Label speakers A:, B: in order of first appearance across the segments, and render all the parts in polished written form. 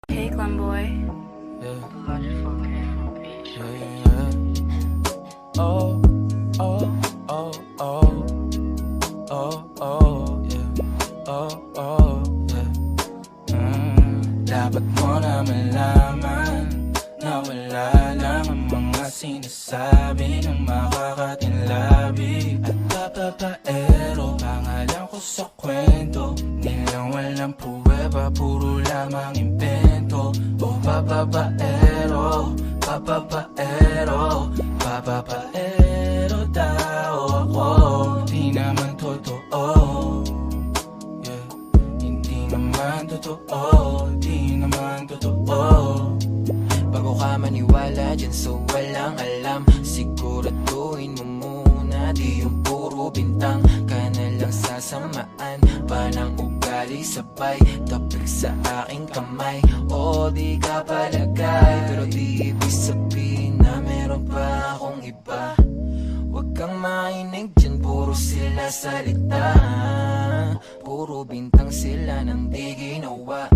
A: Hey, Glenboy.
B: Yeah. Oh, oh, oh, oh, oh, oh, yeah. Oh, oh, yeah. Dapat mo na malaman na wala lang ang mga sinasabi ng makakatinlabi at papapaero. Pangalan ko sa kwento, nilang walang pruweba, puro lamang invento. O papapaero, papapaero, papapaero daw ako. Di naman totoo, yeah. Hindi naman totoo, di naman totoo.
C: Bago ka maniwala dyan so walang alam, siguraduhin mo muna di yung puro bintang ka na lang sasamaan pa ng ugali sabay tapik sa aking kamay. O di ka palagay pero di ibig sabihin na meron pa akong iba. Huwag kang mainig dyan, puro sila salita, puro bintang sila nang di ginawa.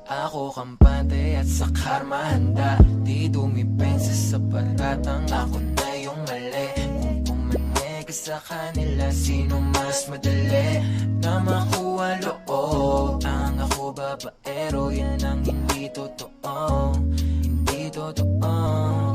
C: Ako kampante at sa karma handa, di dumipensa sapagkat ang ako na yung mali. Kung pumanig ka sa kanila, sino mas madali na makuha loob? Ang ako babaero, yan ang hindi totoo, hindi totoo.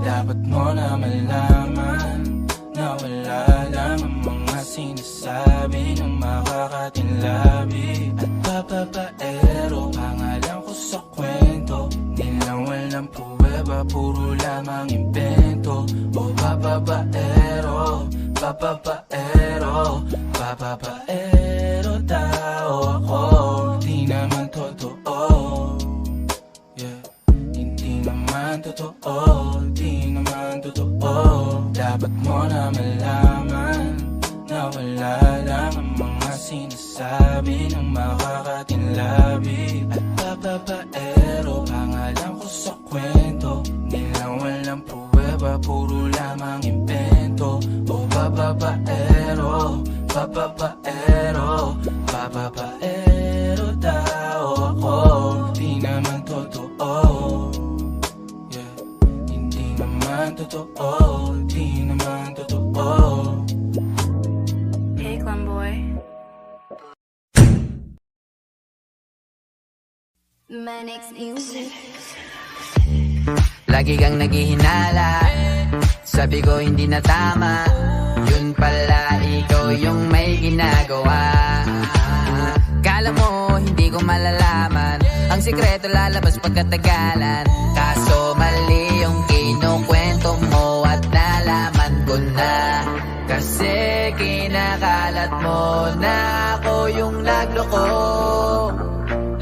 B: Dapat mo na malaman na wala lang ang mga sinasabi ng makakatinlabi at papapaero. Pangalan ko sa kwento, nilang walang pruweba, puro lamang invento. O papapaero, papapaero, papapaero daw ako. Di naman totoo, yeah. Hindi naman totoo, di naman totoo. Dapat mo na malaman na wala lang ang mga sinasabi ng makakatinlabi at papapaero. Pangalan ko sa kwento, nilang walang pruweba, puro lamang invento. O papapaero, papapaero, papapaero daw ako. Di naman totoo, yeah. Hindi naman totoo, di naman totoo.
A: Hey, Glenboy.
D: Manix Music.
C: Lagi kang naghihinala, sabi ko hindi na tama, yun pala ikaw yung may ginagawa. Kala mo hindi ko malalaman, ang sikreto lalabas pagkatagalan. Kaso mali yung kinukwento mo at nalaman ko na, kasi kinakalat mo na ako yung nagloko.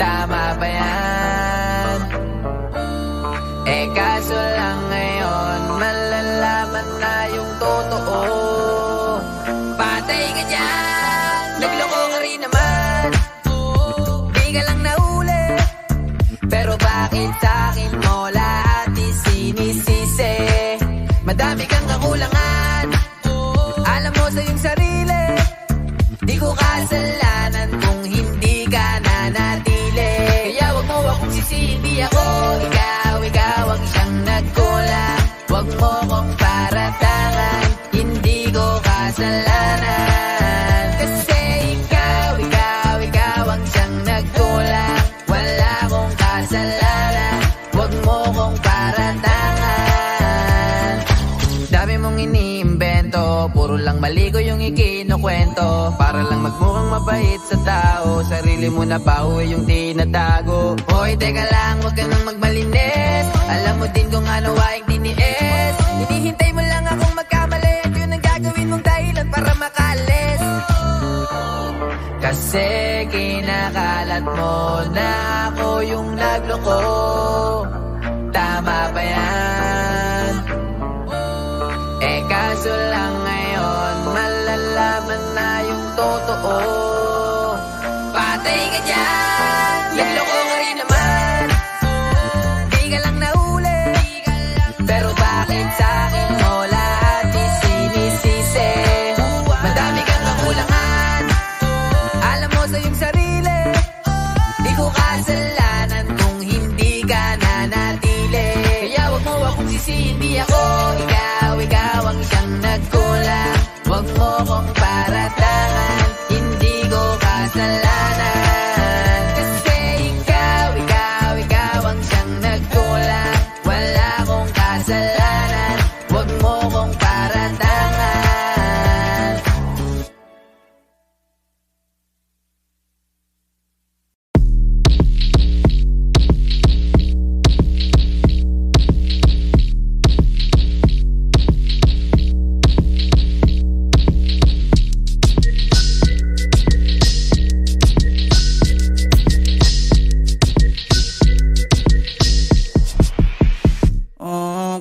C: Tama ba yan? Eh kaso lang ngayon malalaman na yung totoo. Patay ka dyan, nagloko ka rin naman, di ka lang nahuli, pero bakit sa'kin mo lahat isinisisi? Madami kang kakulangan, alam mo sa iyong sarili, di ko kasalanan kung hindi ka nanatili. Kaya wag mo akong sisihin, di ako ikaw ang siyang nagkulang. Wag mo kong paratangan, hindi ko kasalanan. Kasi ikaw ang siyang nagkulang. Wala akong kasalanan, wag mo kong paratangan. Dami mong iniimbento, puro lang mali ko yung ikinukwento, para lang magmukhang mabait sa tao. Sarili mo na bawi yung tinatago. Hoy, teka lang, wag ka nang magmalinis, alam mo din kung ano aking tiniis. Hinihintay mo lang akong magkamali at yun ang gagawin mong dahilan para makalis. Kasi kinakalat mo na ako yung nagloko. Tama ba yan? Eh kaso lang ngayon malalaman na yung totoo. Patay ka dyan, nagloko ka rin naman, di ka lang nahuli, pero bakit sa'kin mo lahat isinisisi? Madami kang kakulangan, alam mo sa iyong sarili, di ko kasalanan kung hindi Kasi hindi ako ikaw ang siyang nagkulang. Huwag mo kong paratangan, hindi ko kasalanan. Kasi ikaw ang siyang nagkulang. Wala akong kasalanan, huwag mo kong paratangan.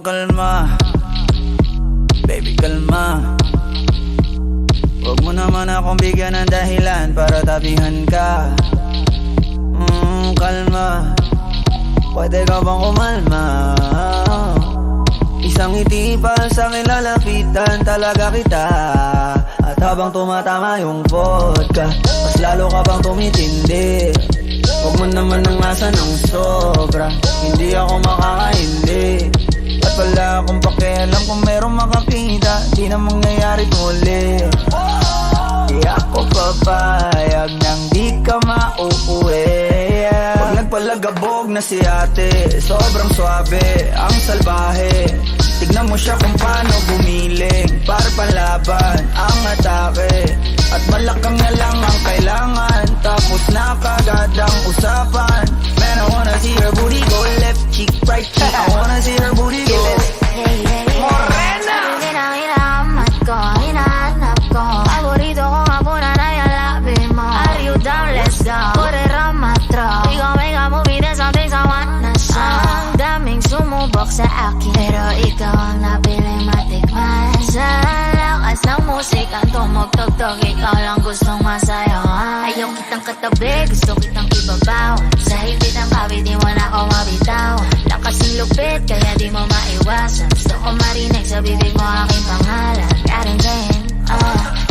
B: Kalma, baby kalma. Huwag mo naman akong bigyan ng dahilan para tabihan ka. Kalma, pwede ka bang kumalma? Isang ngiti pa sa akin lalapitan talaga kita. At habang tumatama yung vodka, mas lalo ka bang tumitindi. Huwag mo naman ang asa ng sobra, hindi ako makakaindi. At wala akong pakialam kung merong makakita, di na mangyayari muli. Di ako papayag nang di ka mauuwi. Pag nagpalagabog na si ate, sobrang swabe, ang salbahe. Tignan mo siya kung paano gumiling, para panlaban ang atake. At malakang na lang ang kailangan, tapos na kagad ang usapan. Man, I wanna see her booty go left cheek, right cheek. I wanna see her booty go Morena!
D: Hinahanap ko, hinahanap ko. Paborito ko nga po na nayalabi mo. Are you down? Let's go. Put it on my throat. We gon' make a movie, there's some things I wanna show. Ang daming sumubok sa akin, pero ikaw ang napiling matikman. Sa lakas ng musikang tumugtog-tog, ikaw lang gustong masayawan. Ayaw kitang katabi, gusto kitang ibabawan. Sa higit ng kabi, di mo na ako mabitawan. Kasing lupit, kaya di mo maiwasan. Gusto ko marinig sa bibig mo aking pangalan. Karen Jane,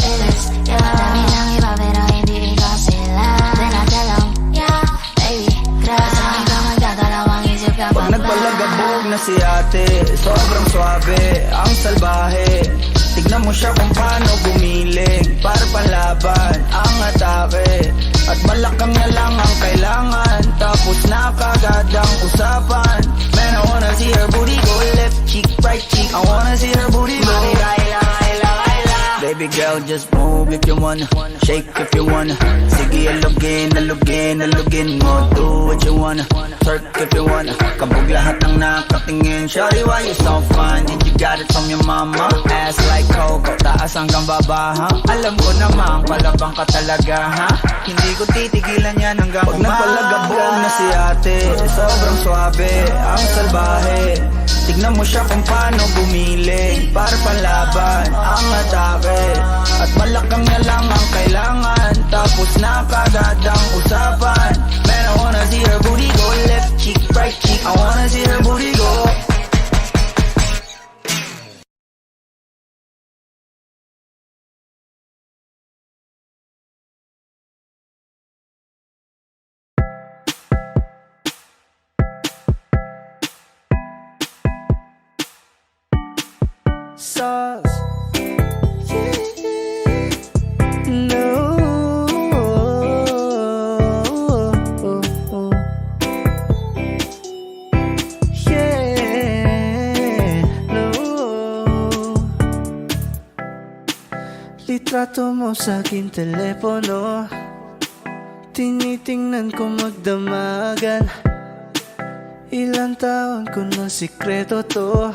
D: it is you. Dami ng iba pero hindi ikaw sila. Then I tell them, yeah, baby, crush. Sa akin ka magdadalawang isip ka pa ba?
B: Pag nagpalagabog na si ate, sobrang swabe, ang salbahe. Tignan mo siya kung paano gumiling, para panlaban ang atake. At malakang na lang ang kailangan, tapos na kagad ang usapan. Man, I wanna see her booty go left cheek, right cheek. I wanna see her booty go Baby girl, just move if you wanna, shake if you wanna. Sige, alugin mo. Do what you wanna, twerk if you wanna. Kabog lahat ng nakatingin. Shawty, why you so fine? Did you got it from your mama? Ass like Coco, taas hanggang baba, ha? Alam ko naman, palabang ka talaga, ha? Hindi ko titigilan yan hanggang umaga. Pag nagpalagabog na si ate, sobrang swabe, ang salbahe. Tignan mo siya kung paano gumiling, para panlaban ang atake. At malakang na lang ang kailangan, tapos na kagad ang usapan. Man, I wanna see her booty go left cheek, right cheek. I wanna see her booty go. Sauce. No. Yeah. No. Litrato mo sa aking telepono, tinitingnan ko magdamagan. Ilang taon ko ng sikreto to,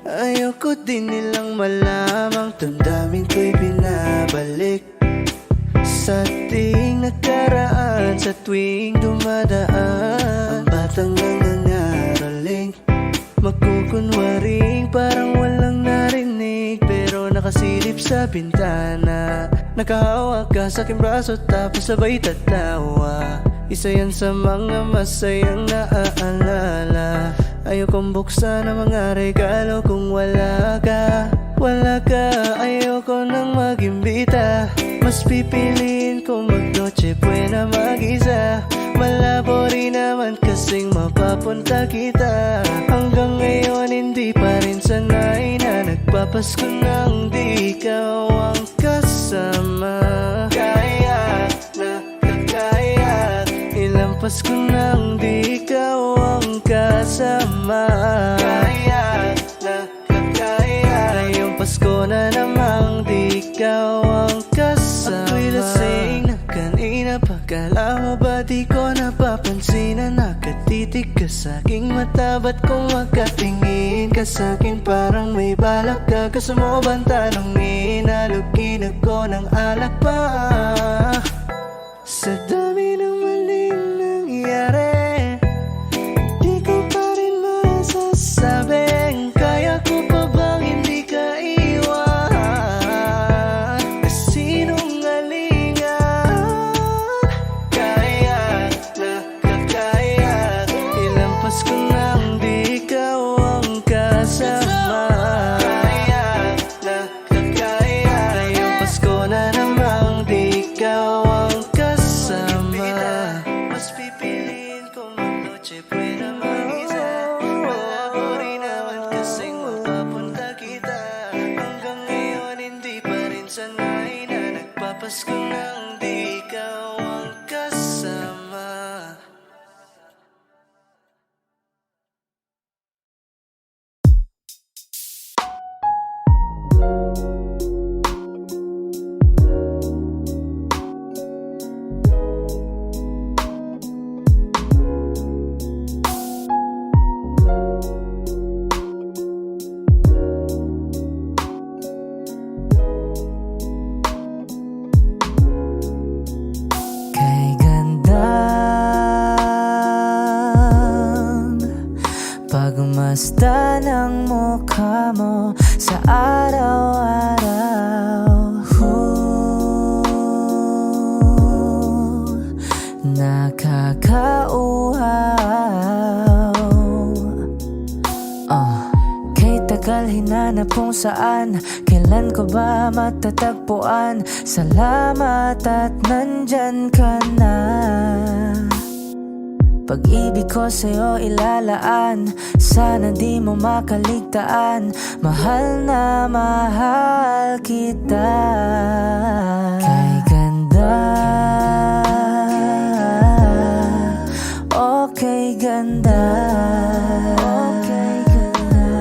B: ayoko din nilang malamang. Damdamin ko'y binabalik sa ating nakaraan, sa tuwing dumadaan. Ang batang nangangaraling, magkukunwaring parang walang narinig, pero nakasilip sa bintana. Nakahawak ka sa aking braso tapos sabay tatawa. Isa yan sa mga masayang naaalala. Ayokong buksan ang mga regalo kung wala ka. Wala ka, ayoko nang mag-imbita. Mas pipiliin ko mag-noche buena mag-isa. Malabo rin naman kasing mapapunta kita. Hanggang ngayon hindi pa rin sanay na nagpapasko nang di ikaw ang kasama. Kaya na kakaya, ilang Pasko nang di ikaw ang kasama. Kaya na kakaya, ngayong Pasko na namang di ikaw ang kasama. Ako'y lasing na kanina pa, kala mo ba di ko napapansin na nakatitig ka sa'king mata? Ba't kung makatingin ka sa'kin parang may balak ka? Gusto mo bang tanongin? Halugin ako ng alak pa. Sa dami ng maling nangyari, di ko pa rin masasabing kaya ko pa bang hindi ka iwan? Kasinungalingan, kaya na kakaya, ilang Pasko nang di ikaw ang kasama. Kaya na kakaya, ngayong Pasko na namang di ikaw ang kasama. Mas pipiliin ko mag-noche buena mag-isa. Wala ko rin naman kasing mapapunta kita. Hanggang ngayon hindi pa rin sanay na nagpapasko nang di ikaw ang kasama. Kay gandang pagmasdan ng mukha mo sa araw-araw. Nakakauhaw. Kay tagal hinanap kung saan, kailan ko ba matatagpuan? Salamat at nandyan ka na. Pag-ibig ko sa'yo ilalaan, sana di mo makaligtaan. Mahal na mahal kita. Kay ganda, okay ganda, okay ganda,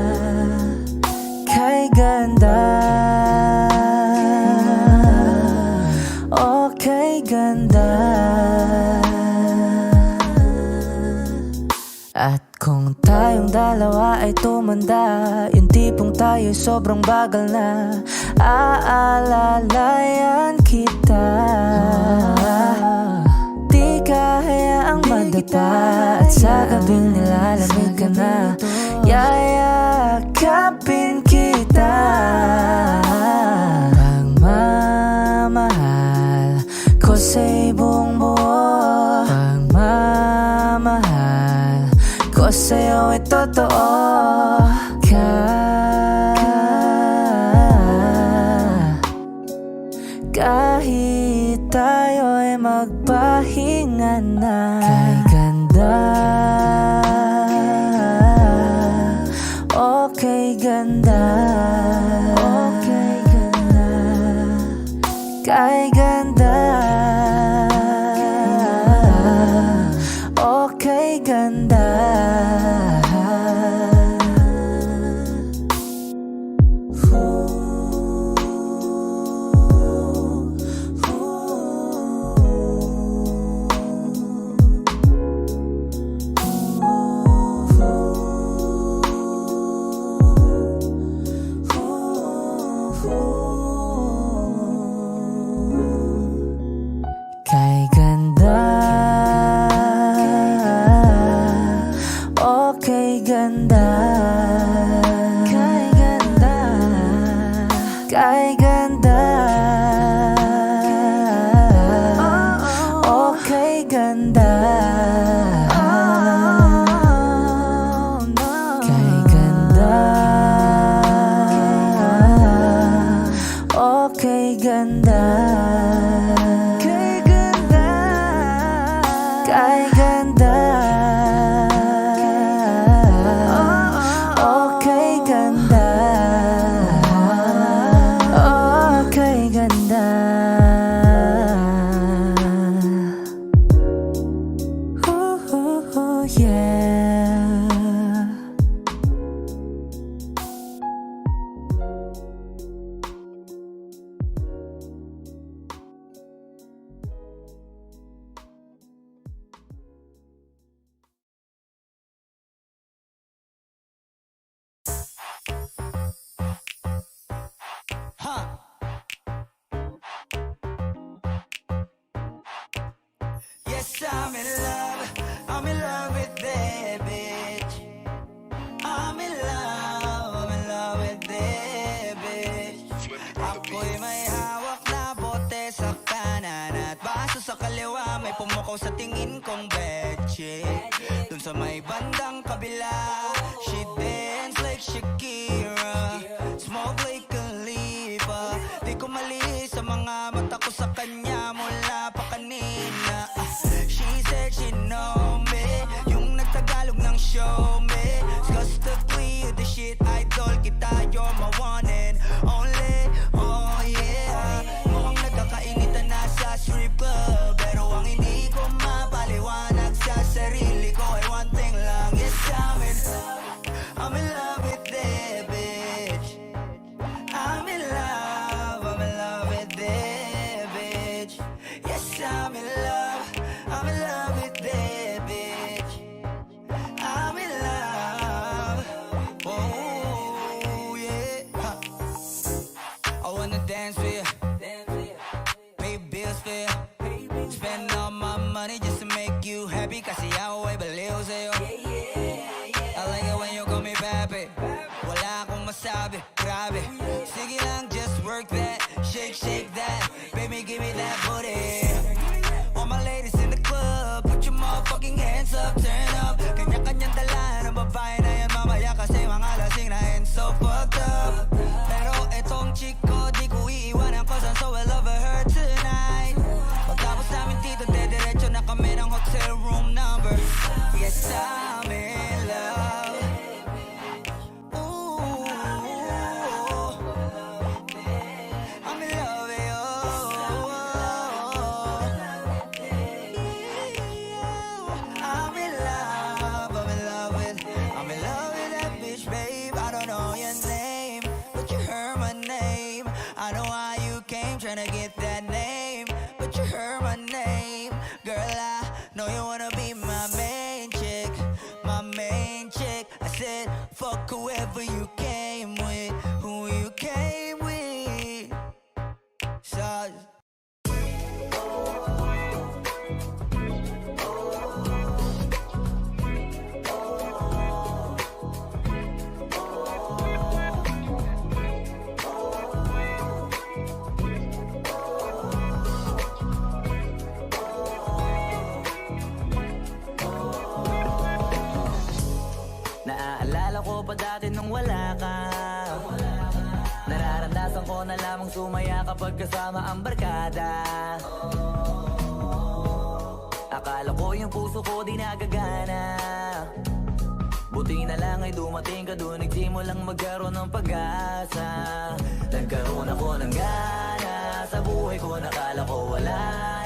B: kay ganda, okay ganda. At kung tayong dalawa ay tumanda, yung tipong tayo'y sobrang bagal na, aalalayan kita. Di ka hayaang madapa, at sa gabing nilalamig ka na, yayakapin kita. Pagmamahal ko sa'y buong buo, pagmamahal ko sa'yo ay totoo. Kahit tayo'y magpahinga na. Kay ganda, okay ganda, okay ganda, kay ganda, okay ganda. Kay ganda, okay yeah. Yes, I'm in love with that bitch. I'm in love with that bitch. Ako'y may hawak na bote sa kanan at baso sa kaliwa, may pumukaw sa tingin kong betche. Dun sa may bandang kabila, she dance like Shakira, smoke like Khalifa. Di ko mali sa mga mata ko sa kanya mula pa kanina. She said she know me, yung nagtagalog ng show me. Disgustingly you the shit, idol kita, you're my one and only. Oh yeah, mukhang nagkakainitan na sa strip club, pero ang hindi ko mapaliwanag sa sarili ko ay one thing lang. Yes, I'm in love with that bitch. I'm in love with that bitch. Yes, I'm in love with that bitch. I'm in love. Oh yeah. I wanna dance with you, pay bills for you, spend all my money just to make you happy. Kasi ako ay baliw sa'yo. I like it when you call me papi. Wala akong masabi, grabe. Sige lang, just work that, shake that. Baby, give me that booty. All my ladies in the club, put your motherfucking hands up, turn up. Kanya-kanyang dala ng babae na yan mamaya, kasi mga lasing na and so fucked up. Pero etong chick ko, di ko iiwanan ko, so I love her tonight. Pagkapos namin dito, dediretso na kami ng hotel room number. Yes, I'm in love. Ooh, I'm in love with you. I'm in love with that bitch, babe. I don't know your name, but you heard my name. I know how you came, tryna get that name, but you heard my name. Girl, I know you wanna be my main chick, my main chick. I said, fuck whoever you came with, who you came with. So naaalala ko pa dati nung wala ka. Nararamdasan ko na lamang sumaya kapag kasama ang barkada. Akala ko yung puso ko di nagagana. Buti na lang ay dumating ka doon, nagsimulang magkaroon ng pag-asa. Nagkaroon ako ng gana sa buhay ko, nakala ko wala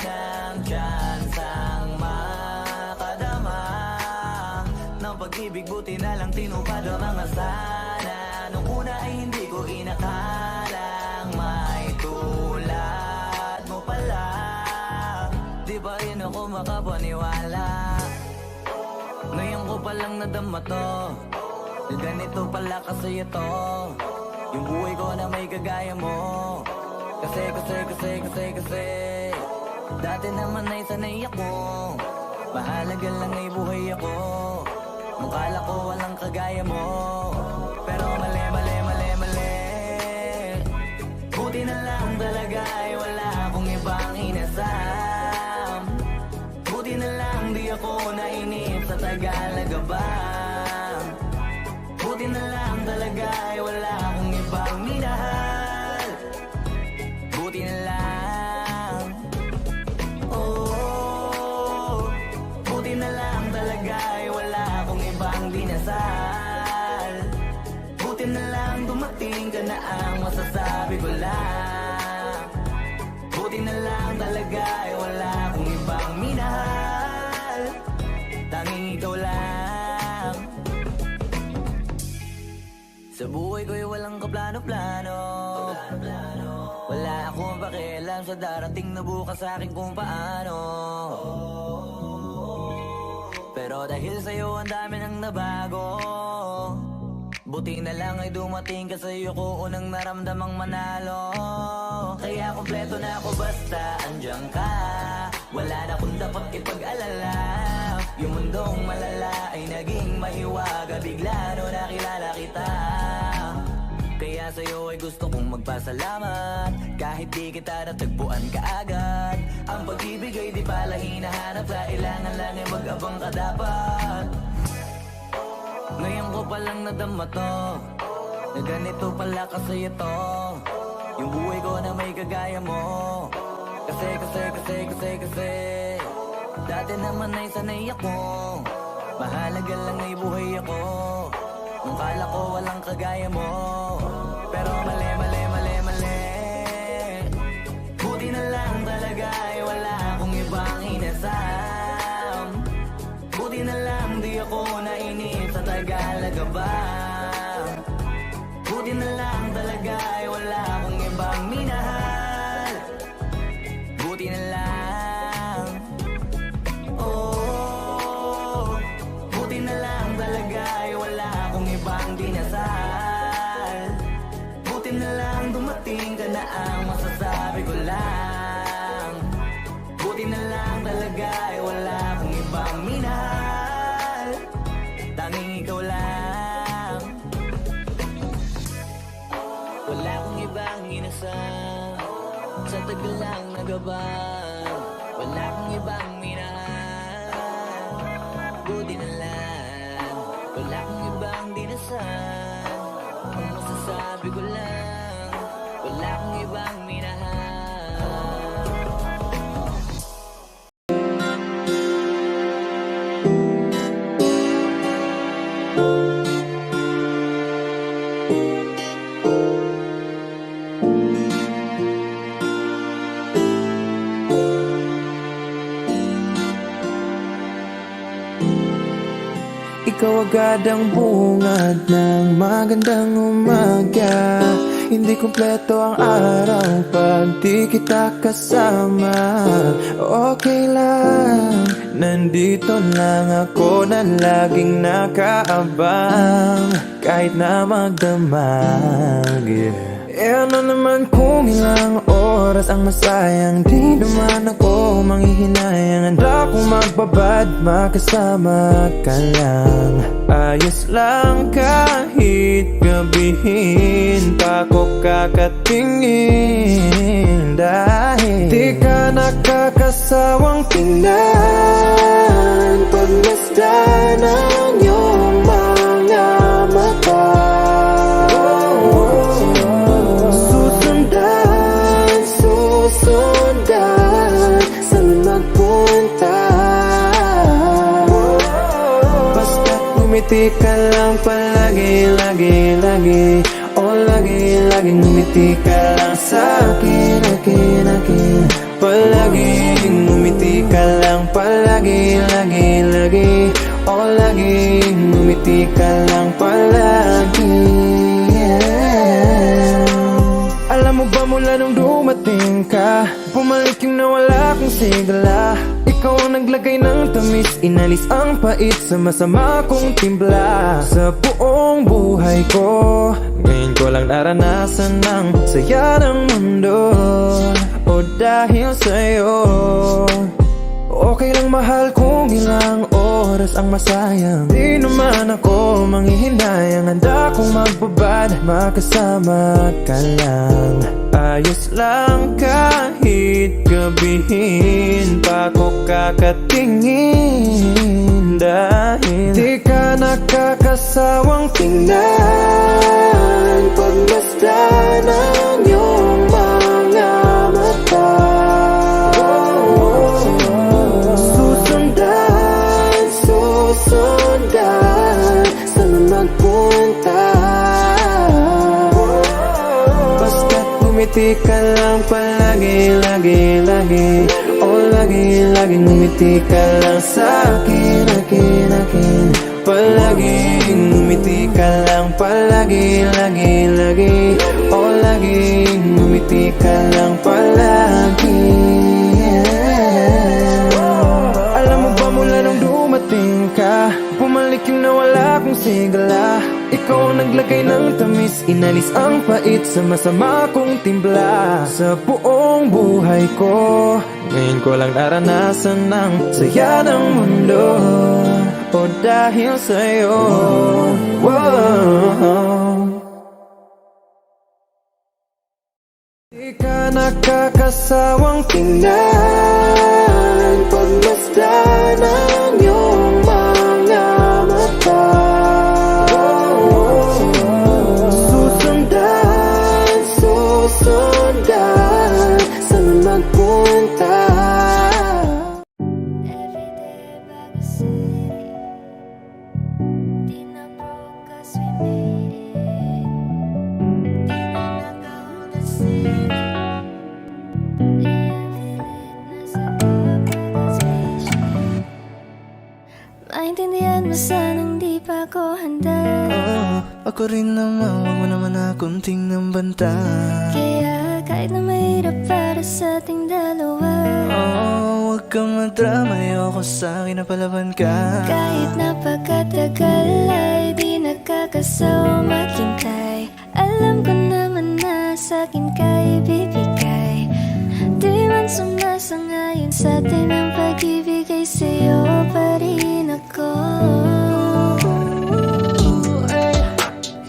B: nang chance ang makadama ng pag-ibig. Buti na lang tinupad ang mga sana. Nung una ay hindi ko inakalang may tulad mo pala. Di ba rin ako makapaniwala? Ngayon ko palang nadama to, ganito pala kasi ito, yung buhay ko na may kagaya mo. Kasi dati naman ay sanay ako, mahalaga lang ay buhay ako. Nung kala ko walang kagaya mo, pero mali. Buti na lang talaga ay wala akong ibang inasam. Buti na lang di ako nainip sa Tagalaga ba. Buti na lang talaga ay wala akong ibang minahal. Buti na lang. Oh, buti na lang talaga ay wala akong ibang dinasal. Buti na lang dumating ka na ang masasabi ko lang. Buti na lang talaga ay wala akong ibang minahal. Tanging ikaw ikaw lang. Sa buhay ko'y walang kaplano-plano. Wala akong pakialam sa darating na bukas sa akin kung paano. Pero dahil sa'yo ang dami nang nabago, buti na lang ay dumating ka sa'yo ko unang naramdamang manalo. Kaya kompleto na ako basta andyan ka. Wala na kung dapat ipag-alala. Yung mundong malala ay naging mahiwaga bigla no nakilala kita. Kaya sa'yo ay gusto kong magpasalamat. Kahit di kita natagpuan kaagad. Ang pag-ibig ay di pala hinahanap. Kailangan lang ay mag-abang ka dapat. Ngayon ko palang nadama to, na ganito pala kasi ito. Yung buhay ko na may kagaya mo. Kasi dati naman ay sanay ako. Mahalaga lang ay buhay ako. Nung kala ko walang kagaya mo. Pero mali. Buti na lang talaga ay wala akong ibang inasam. Buti na lang di ako nainip sa Tagalaga ba. Buti na lang talaga ay wala akong ibang minahal. Buti na lang. Oh, buti na lang talaga ay wala akong ibang dinasal. Buti na lang dumating ka na ang masasabi ko lang. Buti na lang talaga ay wala akong ibang minahal. Tanging ikaw lang. Wala akong ibang inasal. Sa tagal lang nagabang. Wala akong ibang minahal. Buti na lang. Wala akong ibang dinasal. Ang masasabi ko lang, wala akong ibang minahal.
A: Ikaw agad ang bungad ng magandang umaga. Hindi kumpleto ang araw pag di kita kasama. Okay lang, nandito lang ako na laging nakaabang. Kahit na magdamag, Eh ano naman kung ilang oras ang masayang. Di naman ako manghihinayang. Handa kong magbabad, makasama ka lang. Ayos lang kahit gabihin pa ko kakatingin. Dahil di ka nakakasawang tingnan. Pagmasdan ang iyong mga mata. Sundan, saan magpunta? Basta't ngumiti ka lang palagi, lagi. Oh, lagi, ngumiti ka lang sa'kin, akin. Palagi, ngumiti ka lang palagi, lagi. Oh, lagi, ngumiti ka lang palagi. Alam mo ba mula nung dumating ka, bumalik yung nawala kong sigla. Ikaw ang naglagay ng tamis, inalis ang pait sa masama kong timpla. Sa buong buhay ko, ngayon ko lang naranasan ng saya ng mundo. O dahil sa'yo, okay lang mahal kung ilang oras ang masayang. Di naman ako manghihinayang. Handa kong magbabad, makasama ka lang. Ayos lang kahit gabihin pa ko kakatingin. Dahil di ka nakakasawang tingnan. Pagmasdan ang iyong mga mata. Sundan, saan magpunta? Basta't ngumiti ka lang palagi, lagi. Oh, laging ngumiti ka lang sa'kin, akin. Palaging ngumiti ka lang, palagi. Oh, laging ngumiti ka lang, palagi. Alam mo ba mula nung dumating ka, bumalik yung nawala kong sigla. Ikaw ang naglagay ng tamis, inalis ang pait sa masama kong timpla. Sa buong buhay ko, ngayon ko lang naranasan ng saya ng mundo. O dahil sa'yo, wow. Di ka nakakasawang tingnan, pagmasdan ang iyong mga mata. Susundan, saan magpunta?
D: Everyday bago city, di na broke 'cause we made it. Di na nakahon na city, nasa pagkakasation. Maintindihan mo sanang di pa ako handa.
B: Ako rin naman, wag mo naman akong tingnan banta.
D: Kaya kahit na mahirap para sa ating dalawa,
B: Wag kang madrama, ayoko sa'kin na palaban ka.
D: kahit napakatagal ay di nakakasawa maghintay. Alam ko naman na sa'kin ka ibibigay. Di man sumasangayon sa'tin ang pag-ibig ay sa'yo pa rin ako.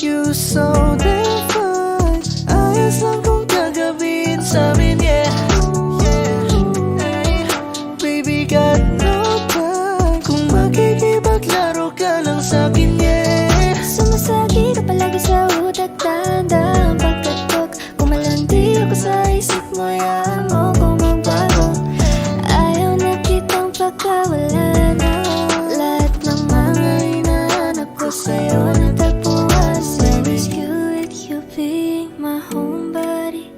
B: You so damn fine, ayos lang kung gagawin sa'min, yeah. Ay, baby, got no time kung makikipaglaro ka lang sa'kin, yeah.
D: Sumasagi ka palagi sa utak, dahan-dahan pagkatok. Kumalandi ako sa isip mo, yaman mo kung magbago. Ayaw na kitang pagkawala na. Lahat ng mga hinahanap ko sa'yo natagpuan. When it's you with you being my homebody.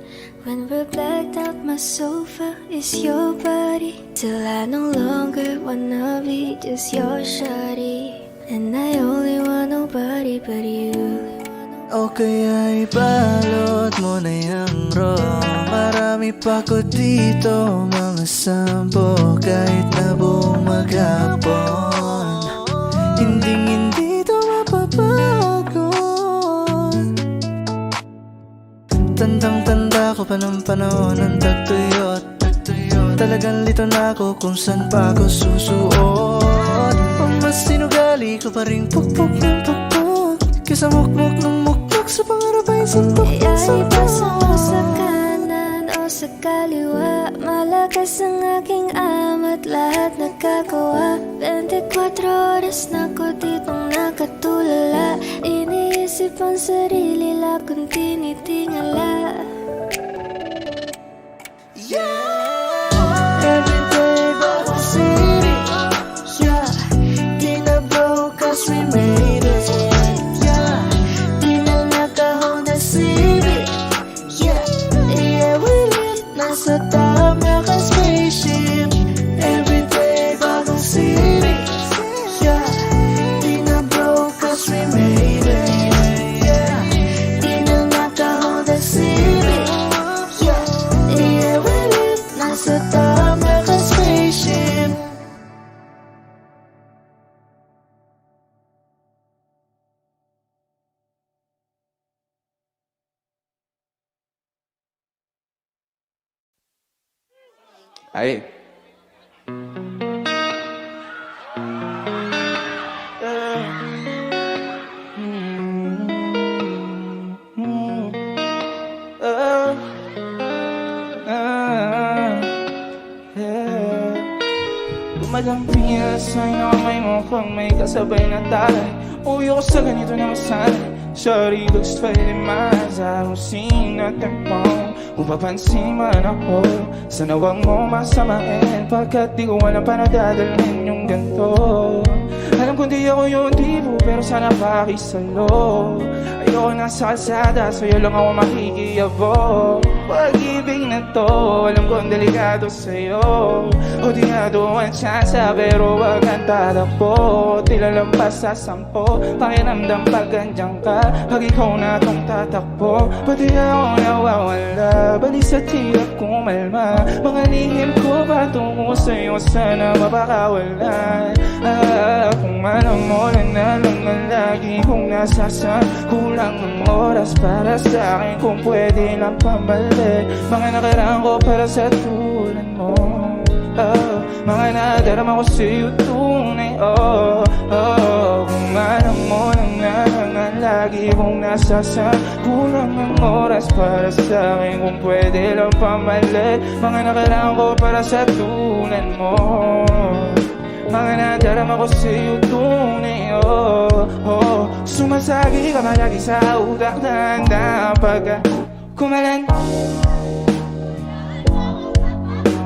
D: When we're blacked out, my sofa is your body. Till I no longer wanna be just your shawty. And I only want nobody but you.
B: O kaya ibalot mo na yung rom. Marami pa ko dito, mga sampo. Kahit na buong maghapon, hindi to mapabago. Tandang-tanda ko pa ng panahon ng tagtuyot. Talagang lito na ako kung saan pa ako susuot. Ang mas sinugali ko pa rin pukpok ng pukpok, kesa mukmok ng mukmok sa pangarap ay suntok ng
D: Kaya
B: suntok.
D: ipasa mo sa kanan o sa kaliwa. Malakas ang aking amat, lahat nagkagawa. 24 oras na ko ditong nakatulala. Iniisip ang sarili lang kung tinitingala.
B: Everyday bago city, yeah. Di na broke 'cause we made it, yeah. Di na nakahon na city, yeah. Yeah, we live nasa top na ka-spaceship. Everyday bago city, yeah. Di na broke 'cause we made it, yeah. Di na nakahon na city, yeah. Yeah, we live nasa top na ka-spaceship.
A: Ay.
E: Madampiya sa may mukhang may kasabay na talay. Uwi ko sa ganito na masanay. Sorry, gusto pwede masahusin na tempong. Kung papansin man ako, sana wag mo masamain. Pagkat di ko alam pa nadadalhin yung ganito. Alam kong di ako yung tipo, pero sana pakisalo. Ayoko nasa kalsada, sa'yo lang ako makikiyabong. Pag-ibig na to, alam kong delikado sa'yo. O di nga doon tsansa, pero wag kang tatakbo. Tila lampas sa 10, pakiramdam pag andyan ka. Pag ikaw na tong tatakbo, pati ako nawawala. Balik sa tila kumalma, mga lihim ko patungo sa'yo, sana mapakawalan. Kung alam mo na lang ang lagi kong nasasan, kulang ng oras para sa akin kung pwede lang pambalik. Mga nakaraan ko para sa tulad mo, mga nadarama ko sa'yo tunay. Kung alam mo na lang ang lagi kong nasasan, kulang ng oras para sa akin kung pwede lang pambalik. Mga nakaraan ko para sa tulad mo, mga nadarama ko sa'yo tunay. Sumasagi ka malagi sa utak na pag kumalan.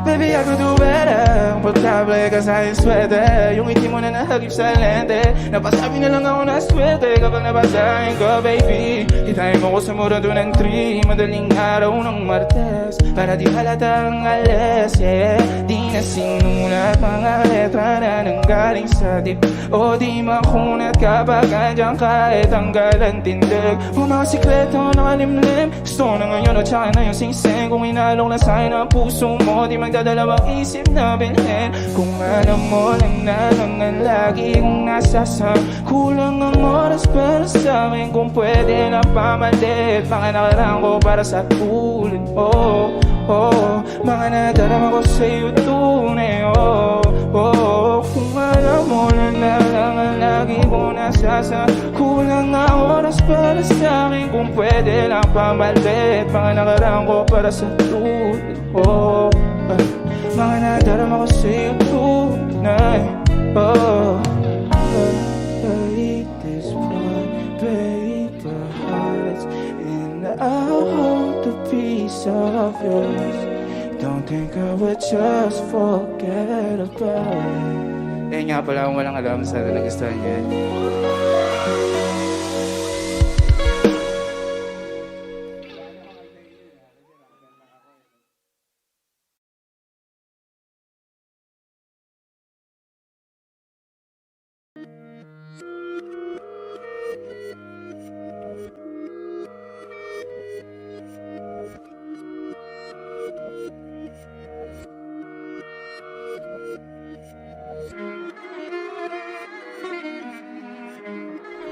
E: Baby, I could do better. Komportable ka sa aking sweater, yung ngiti mo na nahagip sa lente. Napasabi na lang ako na swerte kapag nabasahin ko, baby. Hitayin mo ko sa murado ng 3, madaling araw ng Martes, para di halatang alas, yeah. Di na sinulat mga letra na nanggaling sa dip, o di makunat kapag andyan kahit tanggalan tindig. Mga sikreto nakalimlim, gusto na ngayon o tsaka na yung sing-sing. Kung inalok na sa'kin ang puso mo, di magdadalawang isip na bilhin. Kung alam mo lang na lang ang lagi kong nasasam, kulang ang oras para sa akin kung pwede lang pamalit. Mga nakaraan ko para sa tulad mo, mga nadarama ko sa'yo tunay. Kung alam mo na lang ang lagi kong nasasam, kulang ang oras para sa akin kung pwede lang pamalit. Mga nakaraan ko para sa tulad mo, mga nadarama ko sa'yo tunay. Break this one, break the hearts, and I'll hold the piece of yours. Don't think I would just forget about it. Eh nga pala, kung walang alam, sana nagustuhan niya.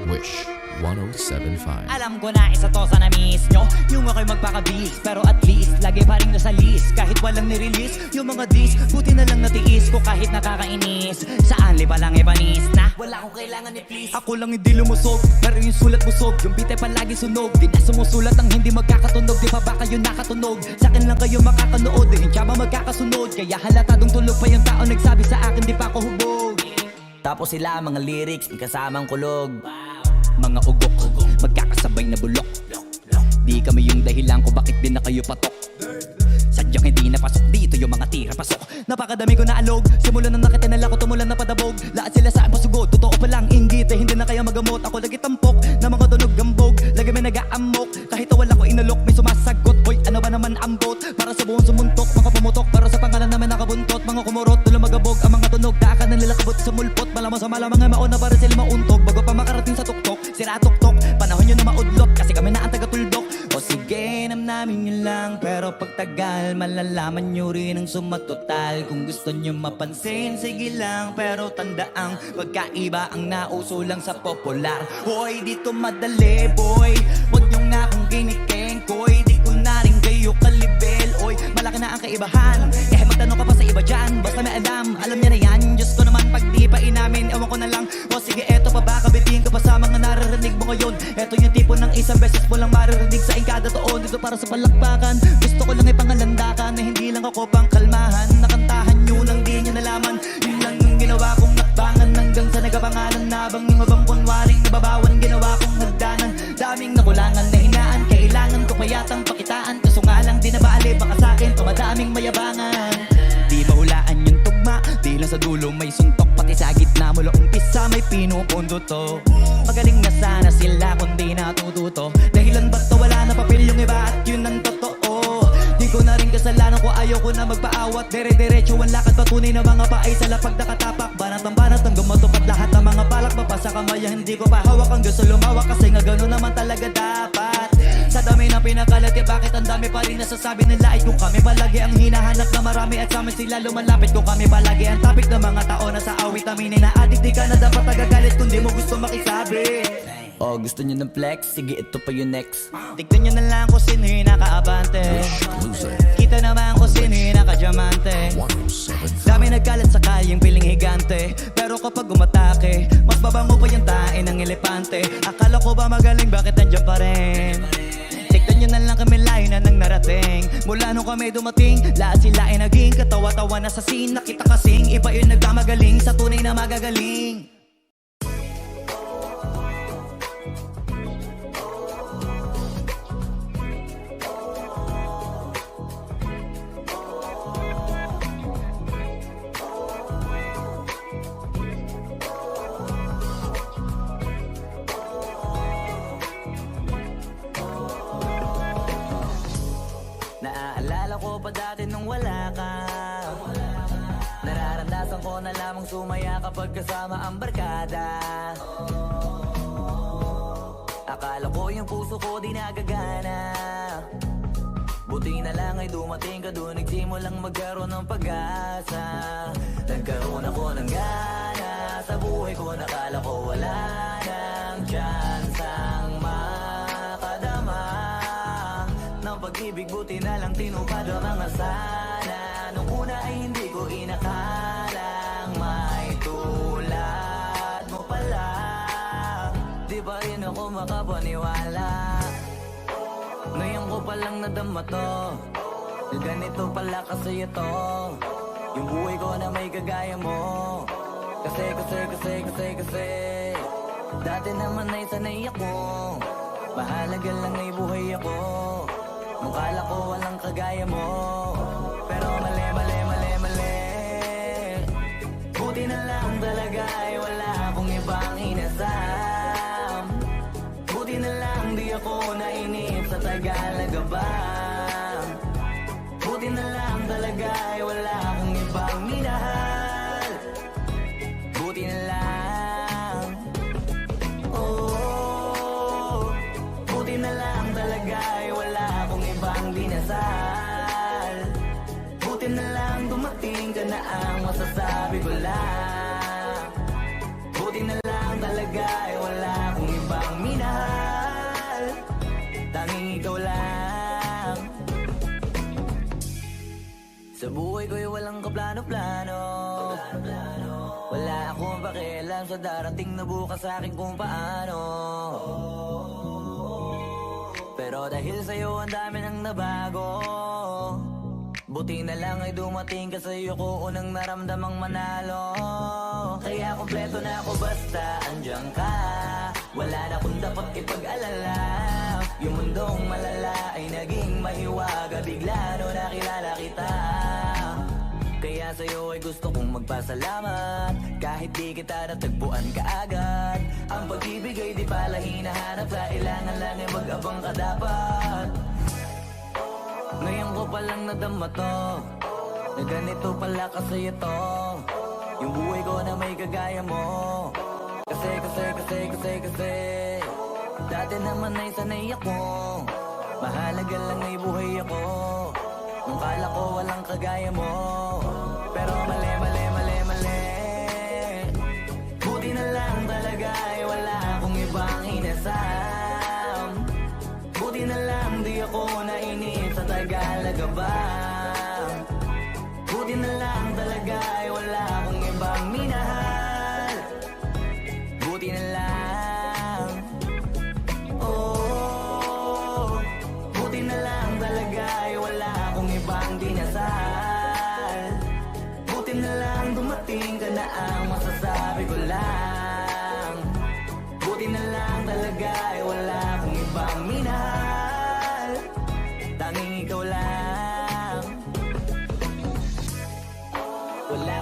F: Wish 1075.
G: Alam ko na isa to sa na-miss nyo, yung ako'y magpakabis, pero at least lagi pa rin nasa list. Kahit walang nirelease yung mga disc, buti na lang natiis ko kahit nakakainis. Saan liba lang ipanis na wala akong kailangan ni please. Ako lang hindi lumusog, pero yung sulat busog, yung beat ay palagi sunog. Di na sumusulat ang hindi magkakatunog, di pa ba kayo nakatunog? Sa akin lang kayo makakanood, di ba magkakasunod? Kaya halatadong tulog pa yung tao nagsabi sa akin di pa ako hubog.
H: Tapos sila mga lyrics, may kasamang kulog.
G: Mga ugok, magkakasabay na bulok. Di kami yung dahilan ko bakit din na kayo patok. Sadyang hindi napasok dito yung mga tira pasok. Napakadami ko na alog, simula nang nakitinala ko tumulan na padabog. Lahat sila saan pasugod, totoo pa lang inggit eh, hindi na kaya magamot. Ako lagi tampok, na mga tunog gambog. Lagi may nag-aamok, kahit wala ko inalok. May sumasagot, hoy ano ba naman ang bot? Para sa buong sumuntok, mga pumutok. Para sa pangalan namin nakabuntot, mga kumurot. Tulang magabog, ang mga tunog, daakan ng nilakabot sa mulpot. Malamang sa malamang ay mauna para sila mauntog. Bago pa makarating sa tuktok, sira tuktok. Panahon nyo na maudlot, kasi kami na ang taga-tuldok. O sige, namin yun lang, pero pagtagal malalaman nyo rin ang sumatotal. Kung gusto nyo mapansin, sige lang, pero tandaang pagkaiba ang nauso lang sa popular. Hoy, dito madali, boy, wag nyo nga akong kinikeng, koy. Di ko na rin kayo kalibel, oy, malaki na ang kaibahan. Kahit magtanong ka pa sa iba dyan, basta may alam niya na yan. Diyos ko naman pag di pa inamin, ewan ko na lang. O sige, eto pa ba, kabitin ka pa sa mga naririnig mo ngayon. Eto yung tipo ng isang beses mo lang maririnig sa kada taon. Dito para sa palakpakan, gusto ko lang ipangalandakan na hindi lang ako pang kalmahan. Nakantahan nyo nang di nyo nalaman, yun lang yung ginawa kong nakbangan. Hanggang sa nagapangalan nabang yung abang kunwaring nababawan, ginawa kong nagdanan. Daming nakulangan na hinaan, kailangan ko payatang pakitaan. Kaso nga lang di nabaali, baka sa'kin tumadaming mayabangan. Di mahulaan yung tugma, di lang sa dulo may suntok, pati sa gitna mula umpisa. pa may pinupundo to. Magaling na sana sila kundi natututo. Dahilan ba't to wala na papel yung iba at yun ang totoo. Di ko na rin kasalanan ko ayaw ko na magpaawat. Dire-diretso ang lakad patunay na mga paay sa lapag nakatapak. Banat hanggang matupad lahat ng mga balak. Mapasa kamaya hindi ko pa hawak ang gusto lumawak. Kasi nga gano'n naman talaga dapat. Sa dami ng pinakalat bakit ang dami pa rin nasasabi nila ay kung kami palagi ang hinahanap na marami at sa amin sila lumalapit. Kung kami palagi ang topic ng mga tao na sa awit aminin na addict. Di ka na dapat nagagalit kung di mo gusto makisabi.
H: Oh, gusto nyo ng flex? Sige, ito pa yung next.
G: Tignan nyo na lang kung sino yung nakaabante. Kita naman kung sino yung nakadiamante. Dami nagkalat sa kalyeng piling higante. Pero kapag umatake, mas babango pa yung tae ng elepante. Akala ko ba magaling, bakit nandiyan pa rin? Tignan nyo na lang kami layo na nang narating. Mula nung kami dumating, lahat sila ay naging katawa-tawa na sa scene. Nakita kasing iba yung nagkamagaling sa tunay na magagaling.
H: Naaalala ko pa dati nung wala ka. Nararamdasan ko na lamang sumaya kapag kasama ang barkada. Akala ko yung puso ko di nagagana. Buti na lang ay dumating ka doon, nagsimulang magkaroon ng pag-asa. Nagkaroon ako ng gana sa buhay ko, nakala ko wala nang tsansang makadama ng pag-ibig. Buti na lang tinupad ang mga sana. Nung una ay hindi ko inakalang may tulad mo pala. Di ba rin ako makapaniwala? Ngayon ko palang nadama to, na ganito pala kasi ito. Yung buhay ko na may kagaya mo. Kasi dati naman ay sanay ako. Mahalaga lang ay buhay ako. Mukala ko walang kagaya mo. Pero mali. Buti na lang talaga ay wala akong ibang inasam. Buti na lang di ako nainip sa Tagalaga ba. Buti na lang talaga ay wala akong ibang minahal. Buti na lang. Oh, buti na lang talaga ay wala akong ibang dinasal. Buti na lang dumating ka na ang masasabi ko lang. Buti na lang talaga ay wala akong ibang minahal. Tanging ikaw lang. Sa buhay ko'y walang kaplano-plano. Wala akong pakialam sa darating na bukas sa akin kung paano. Pero dahil sa'yo ang dami nang nabago. Buti na lang ay dumating ka sa'yo ko unang naramdamang manalo. Kaya kompleto na ako basta andyan ka. Wala na kung dapat ipag-alala. Yung mundong malala ay naging mahiwaga. Bigla no nakilala kita. Kaya sa'yo ay gusto kong magpasalamat. Kahit di kita natagpuan kaagad. Ang pag-ibig ay di pala hinahanap. Kailangan lang ay mag-abang ka dapat. Ngayon ko palang nadama to, na ganito pala kasi ito. Yung buhay ko na may kagaya mo. Kasi dati naman ay sanay ako. Mahalaga lang ay buhay ako. Nung kala ko walang kagaya mo. Pero mali. Buti na lang talaga ay wala akong ibang inasam. Buti na lang di ako nainip sa Tagalaga ba. Buti na lang talaga ay wala akong ibang minahal. Buti na lang. Oh, buti na lang talaga ay wala akong ibang dinasal. Buti na lang dumating ka na ang masasabi ko lang. Buti na lang talaga ay wala akong ibang minahal. Tanging ikaw lang. Wala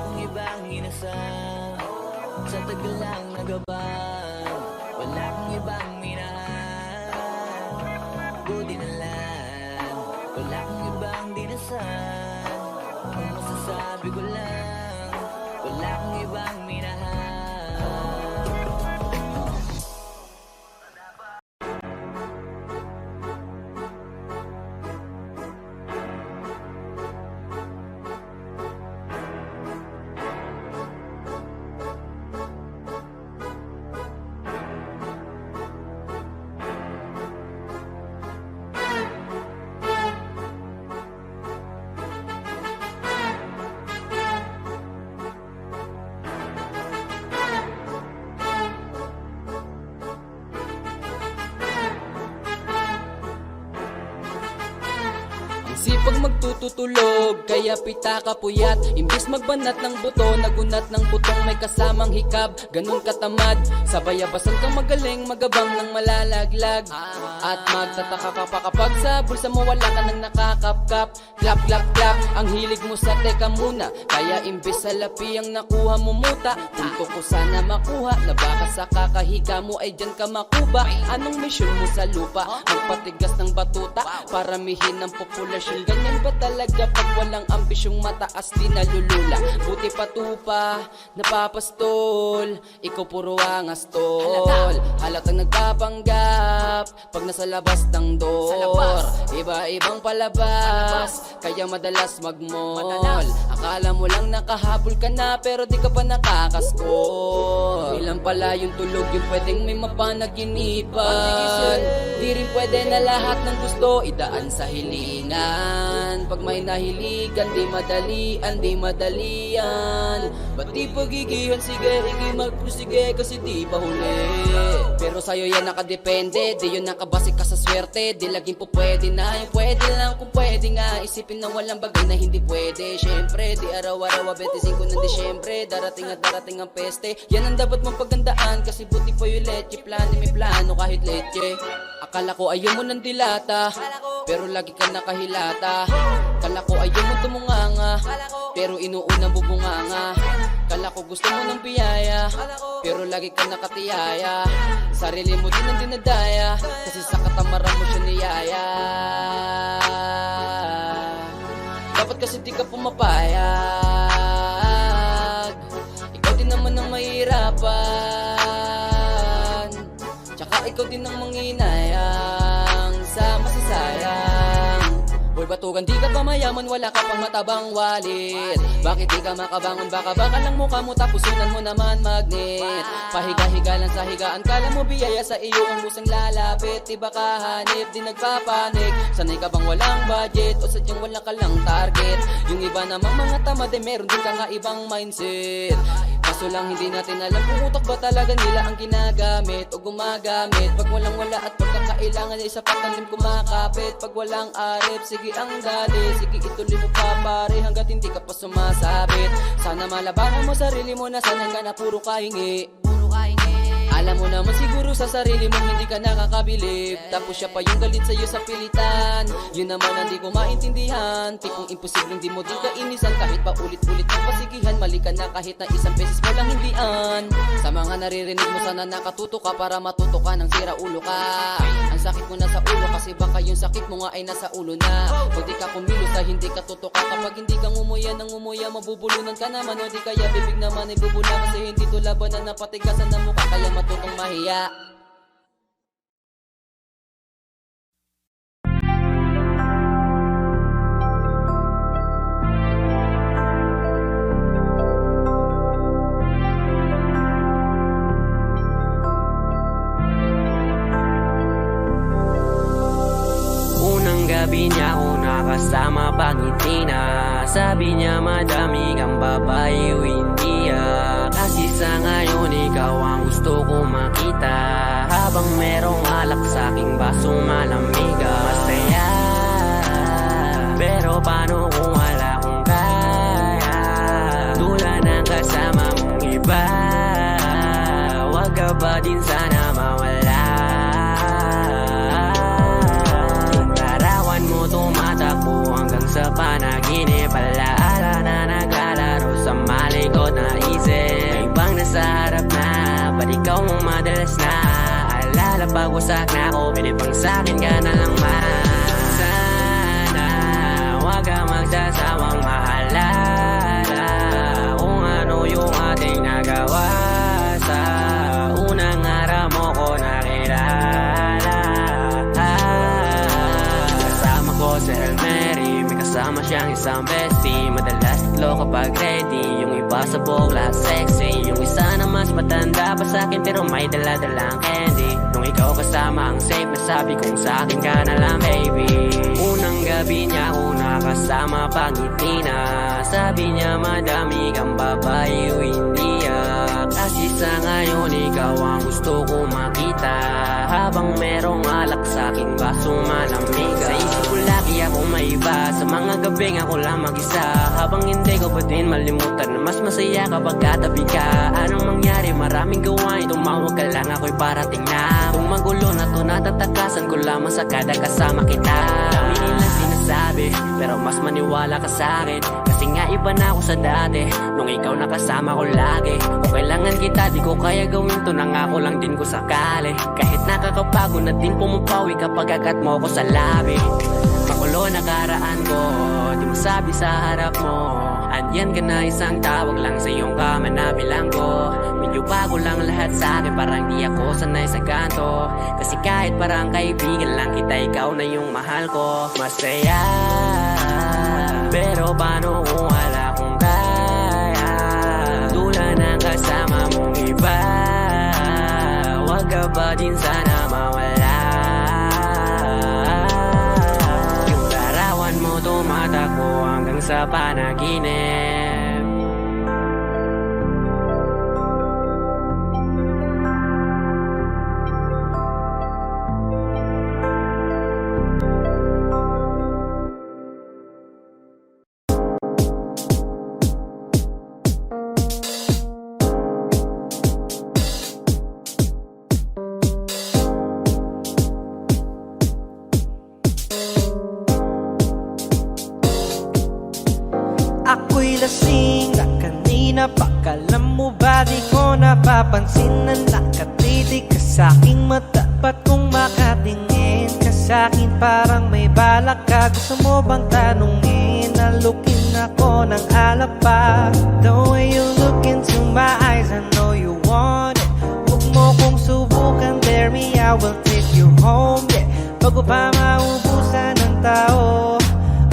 I: Sipag magtututulog, kaya pita ka puyat. Imbis magbanat ng buto, nagunat ng butong may kasamang hikab. Ganun katamad, sabayabasan kang magaling, magabang ng malalaglag. At magtataka ka pa kapag sa bulsa mo wala ka nang nakakapkap. Clap, clap, clap, ang hilig mo sa teka muna. Kaya imbis sa lapi ang nakuha mo muta. Punto ko sana makuha, na baka sa kakahiga mo ay dyan ka makuba. Anong mission mo sa lupa? Magpatigas ng batuta, paramihin ang populasyon. Ganyan ba talaga pag walang ambisyong mataas di nalulula? Buti patupa, napapastol, ikaw puro angas tol. Halatang nagpapanggap pag nasa labas ng door. Iba-ibang palabas, kaya madalas magmall. Akala mo lang nakahabol ka na pero di ka pa nakakaskol. Ilan pala yung tulog yung pwedeng may mapanaginipan. Di rin pwede na lahat ng gusto idaan sa hilingan. Pag may nahiligan, di madalian, di madalian. Ba't di pagigihan, sige, magprusige kasi di pa huli. Pero sa'yo yan nakadepende, di yun nakabase ka sa swerte. Di laging po pwede na, yung pwede lang kung pwede nga. Isipin na walang bagay na hindi pwede. Syempre, di araw-araw 25 ng Disyembre. Darating at darating ang peste. Yan ang dapat mong pagandaan, kasi buti po yung leche. Plano may plano kahit leche. Akala ko ayaw mo ng dilata, pero lagi ka nakahilata. Kala ko ayaw mo tumunganga, pero inuunang bubunganga. Kala ko gusto mo ng biyaya, pero lagi ka nakatiyaya. Sarili mo din ang dinadaya, kasi sa katamaran mo siya niyaya. Dapat kasi di ka pumapayag, ikaw din naman ang mahirapan. Tsaka ikaw din ang manginayang sa masasayang. Boy, batugan, di ka pa mayaman, wala ka pang matabang wallet. Bakit di ka makabangon, baka lang mukha mo tapos sunan mo naman magnet. Pahiga-higa lang sa higaan, kala mo biyaya sa iyo ang musang lalapit. Di ba kahanip, di nagpapanik. Sanay ka bang walang budget o sadyang wala ka lang target? Yung iba namang mga tamad, meron din kakaibang mindset. Kaso lang hindi natin alam kung utak ba talaga nila ang ginagamit o gumagamit. Pag walang wala at pagkakailangan ay sapat ang lim kumakapit. Pag walang arip, sige ang dali, sige ituloy mo pa pare hanggat hindi ka pa sumasabit. Sana malabanan mo sarili mo na sana ka na puro kahingi. Alam mo naman siguro sa sarili mo hindi ka nakakabilib. Tapos siya pa yung galit sa'yo sa pilitan. Yun naman ang di ko maintindihan. Tipong imposibleng di mo din kainisan. Kahit pa ulit-ulit ang pasigihan, mali ka na kahit na isang beses mo lang hindian. Sa mga naririnig mo sana nakatuto ka para matuto ka ng sira ulo ka. Ang sakit mo na sa ulo kasi baka yung sakit mo nga ay nasa ulo na. O di ka kumilos sa hindi ka tuto ka. Kapag hindi ka ngumuya ng ngumuya, mabubulunan ka naman. O di kaya bibig naman ay bubula kasi hindi to laban na napatigasan ng mukha. Kaya matutong mahiya.
J: Unang gabi niya ako nakasama pangiti na. Sabi niya madami kang babae o hindi kasi sa ngayon ikaw ang gusto ko makita. Habang merong alak sa aking basong malamig, masaya. Pero paano kung wala kong kaya? Tulad ng kasama mong iba, wag ka ba din sana mawala? Larawan mo tumatakbo hanggang sa panaginip. Alaala na naglalaro sa malikot na isip. Ibang nasa harap na, ba't ikaw mong madalas na? Alala pag wasak na ako, pinipang sa'kin ka na lang man. Sana wag ka magsasawang maalala kung ano yung ating nagawa. Sa unang araw mo ko nakilala. Kasama ko si El Mary, may kasama siyang isang bestie. Madalas tatlo kapag ready, yung iba sa bogla sexy. Yung isa na mas matanda pa sa'kin pero may dala-dalang candy. Nung ikaw kasama ang safe, nasabi kong sa'kin ka na lang baby. Unang gabi niya ako nakasama pangiti na. Sabi niya madami kang babae o hindi kasi sa ngayon ikaw ang gusto ko makita. Habang merong alak sa'king basong malamig, sa isip ko lagi akong maiba. Sa mga gabing ako lang mag-isa, habang hindi ko pa din malimutan na mas masaya kapag katabi ka. Anong mangyari, maraming gawain, tumawag ka lang ako'y parating na. Kung magulo na to, natatakasan ko lamang sa kada kasama kita. Dami nilang sinasabi, pero mas maniwala ka sa'kin. Kasi nga iba na ako sa dati, nung ikaw nakasama ko lagi. Kung kailangan kita, di ko kaya gawin to, nangako lang din ko sakali. Kahit nakakabago na din pumapawi kapag agat mo ko sa labi. Makulo na karaan ko, di mo sabi sa harap mo. Andyan ka na, isang tawag lang sa iyong kama na bilang ko. Medyo bago lang lahat sa akin, parang di ako sanay sa ganto. Kasi kahit parang kaibigan lang kita, ikaw na yung mahal ko. Masaya, pero paano kung wala kong kaya? Tulad ng kasama mong iba, wag ka ba din sana mawala? Yung larawan mo tumatakbo hanggang sa panaginip.
K: Ako'y lasing na kanina pa. Kalam mo ba di ko napapansin na nakatitig ka sa'king mata? Ba't kung makatingin ka sa'kin parang may balak ka? Gusto mo bang tanungin? Nalukin ako ng alap pa. The way you look into my eyes, I know you want it. Huwag mo kong subukan, dare me, I will take you home, yeah. Bago pa maubusan ng tao,